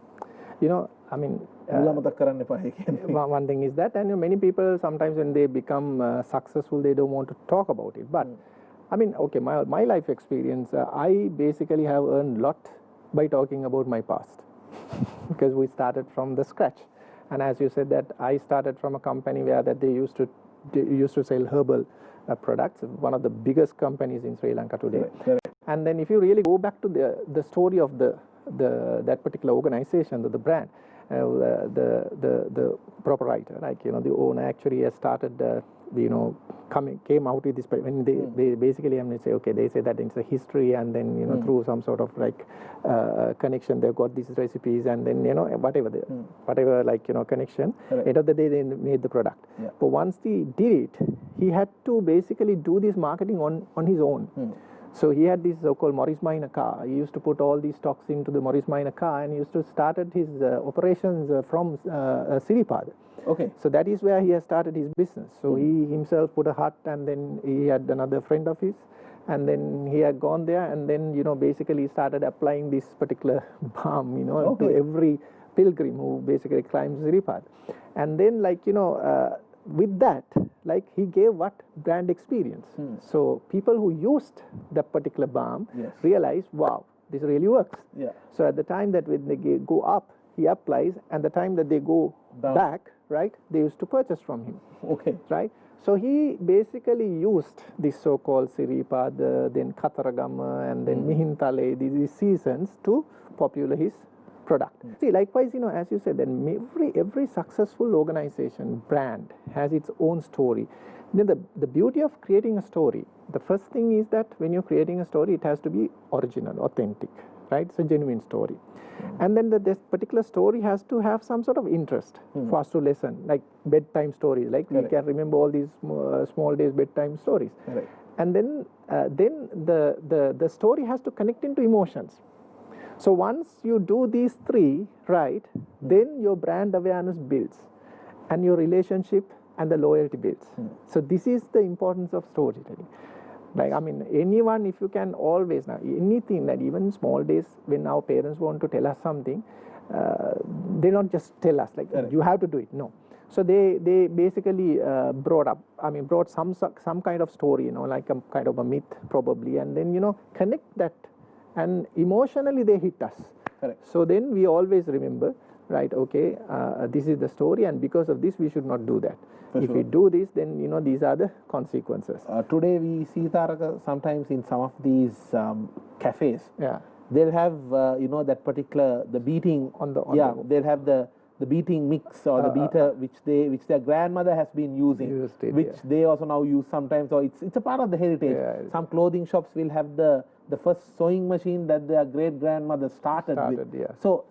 S2: I mean, one thing is that, and many people sometimes when they become successful, they don't want to talk about it. But I mean, okay, my life experience, I basically have earned a lot by talking about my past because we started from the scratch. And as you said that I started from a company where that they used to sell herbal products, one of the biggest companies in Sri Lanka today.
S1: Correct.
S2: And then if you really go back to the story of that particular organization, the brand, the proprietor, like, the owner actually has started, came out with this, when they basically, I'm going to say, okay, they say that it's a history, and then, through some sort of like connection, they've got these recipes, and then, whatever, connection, end of the day, they made the product.
S1: Yeah.
S2: But once he did it, he had to basically do this marketing on his own. So he had this so-called Morris Minor car. He used to put all these stocks into the Morris Minor car, and he used to started his operations from Siripad.
S1: Okay.
S2: So that is where he has started his business. So he himself put a hut, and then he had another friend of his, and then he had gone there, and then basically started applying this particular balm to every pilgrim who basically climbs Siripad. And then with that, like, he gave what brand experience. So people who used that particular balm realized, wow, this really works.
S1: Yeah.
S2: So at the time that when they go up, he applies, and the time that they go back, right, they used to purchase from him.
S1: Okay.
S2: Right. So he basically used this so-called Siripad, then Kataragama, and then Mihintale, these seasons to populate his product. See, likewise, as you said, then every successful organization, brand, has its own story. Then the beauty of creating a story, the first thing is that when you're creating a story, it has to be original, authentic, right? It's a genuine story. And then this particular story has to have some sort of interest for us to listen, like bedtime stories, like we can remember all these small days bedtime stories. And then the story has to connect into emotions. So once you do these three, right, then your brand awareness builds, and your relationship and the loyalty builds. So this is the importance of storytelling. Like, I mean, anyone, if you can always, now, anything that even small days when our parents want to tell us something, they don't just tell us, like, you have to do it. No. So they basically brought some kind of story, like a kind of a myth probably, and then, connect that. And emotionally they hit us.
S1: Correct.
S2: So then we always remember, right, okay, this is the story, and because of this we should not do that. If we do this, then these are the consequences.
S1: Today we see, Taraka, sometimes in some of these cafes, they'll have that particular the beating they'll have the beating mix or the beater which their grandmother has been using, they also now use sometimes. So it's a part of the heritage. Some clothing shops will have the first sewing machine that their great grandmother started with. So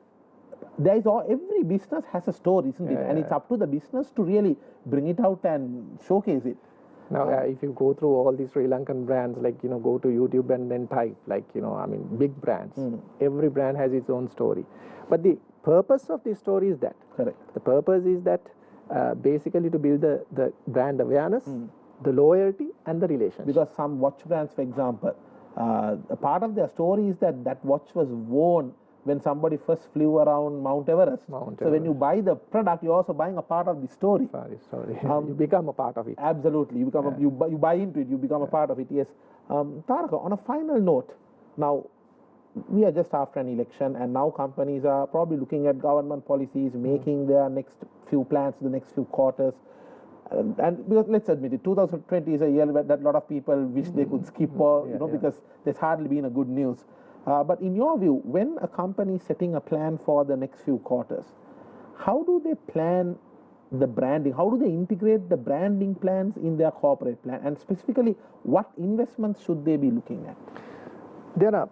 S1: every business has a story, isn't it? And it's up to the business to really bring it out and showcase it.
S2: Now, if you go through all these Sri Lankan brands, like, go to YouTube and then type, like, big brands. Every brand has its own story. But the purpose of the story is that.
S1: Correct.
S2: The purpose is that basically to build the brand awareness, the loyalty, and the relationship.
S1: Because some watch brands, for example, a part of their story is that watch was worn when somebody first flew around Mount Everest. So when you buy the product, you're also buying a part of the story.
S2: You become a part of it.
S1: Absolutely. You become you buy into it, you become a part of it, yes. Taraka, on a final note, now we are just after an election, and now companies are probably looking at government policies, making their next few plans, the next few quarters. And because let's admit it, 2020 is a year that a lot of people wish they could skip, because there's hardly been a good news. But in your view, when a company is setting a plan for the next few quarters, how do they plan the branding? How do they integrate the branding plans in their corporate plan? And specifically, what investments should they be looking at?
S2: There are,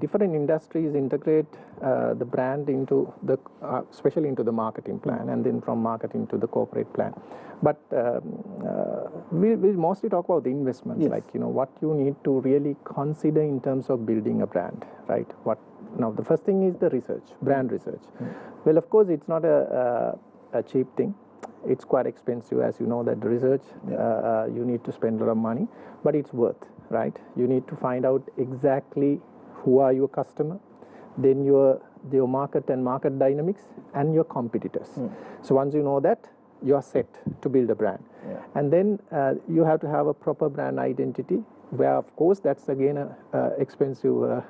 S2: different industries integrate the brand into especially into the marketing plan, and then from marketing to the corporate plan. But we'll mostly talk about the investments, like, what you need to really consider in terms of building a brand, right? Now, the first thing is the research, brand research. Well, of course, it's not a cheap thing. It's quite expensive, as you know, that research, you need to spend a lot of money, but it's worth, right? You need to find out exactly who are your customer, then your market and market dynamics, and your competitors. So once you know that, you're set to build a brand. And then you have to have a proper brand identity, where of course that's again a expensive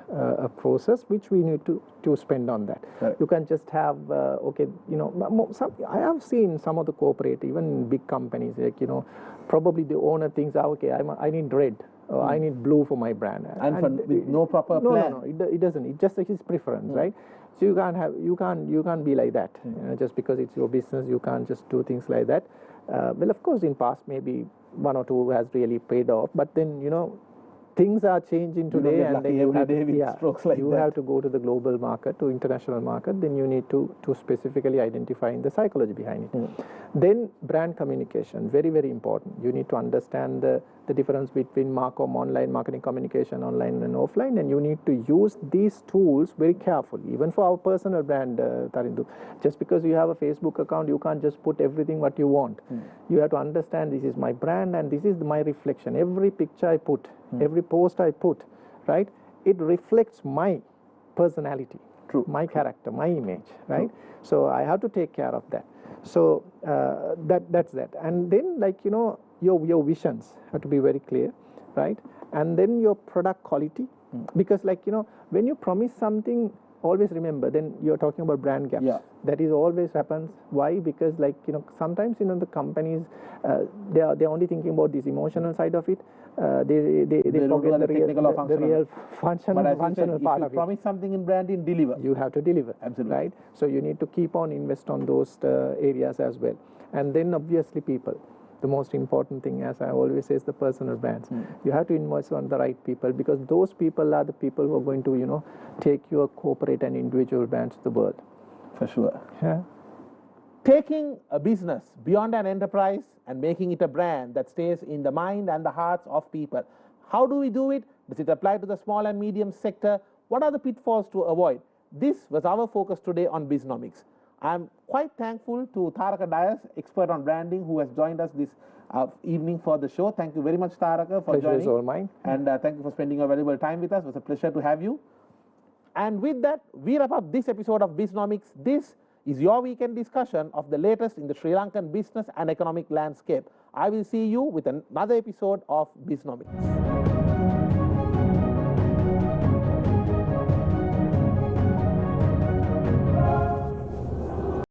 S2: process which we need to spend on that. You can just have okay, you know, I have seen some of the corporate, even big companies, like, you know, probably the owner thinks, okay, I need red, or I need blue for my brand,
S1: and with no proper plan.
S2: No, it doesn't. It just his preference, right? So you can't be like that. You know, just because it's your business, you can't just do things like that. Well, of course, in past maybe one or two has really paid off, but then, you know, things are changing today, and then you have to go to the global market, to international market. Then you need to specifically identify the psychology behind it. Then brand communication, very, very important. You need to understand the difference between online marketing communication, online and offline, and you need to use these tools very carefully. Even for our personal brand, Tarindu, just because you have a Facebook account, you can't just put everything what you want. You have to understand, this is my brand and this is my reflection. Every picture I put, every post I put, right, it reflects my personality, my character, my image, right? So I have to take care of that. So that's that. And then, like, you know, your visions have to be very clear, right? And then your product quality, because, like, you know, when you promise something, always remember, then you're talking about brand gaps. That is always happens. Why? Because, like, you know, sometimes, you know, the companies, they're only thinking about this emotional side of it. They forget the real functional part of it.
S1: If you promise something in branding, deliver.
S2: You have to deliver.
S1: Absolutely.
S2: Right? So you need to keep on invest on those areas as well. And then obviously people. The most important thing, as I always say, is the personal brands. You have to invest on the right people, because those people are the people who are going to, you know, take your corporate and individual brands to the world.
S1: For sure.
S2: Yeah.
S1: Taking a business beyond an enterprise and making it a brand that stays in the mind and the hearts of people. How do we do it? Does it apply to the small and medium sector? What are the pitfalls to avoid? This was our focus today on Bisnomics. I'm quite thankful to Tharaka Dias, expert on branding, who has joined us this evening for the show. Thank you very much, Tharaka, for joining.
S2: Pleasure is all mine.
S1: And thank you for spending your valuable time with us. It was a pleasure to have you. And with that, we wrap up this episode of Bisnomics. This is your weekend discussion of the latest in the Sri Lankan business and economic landscape. I will see you with another episode of Bisnomics.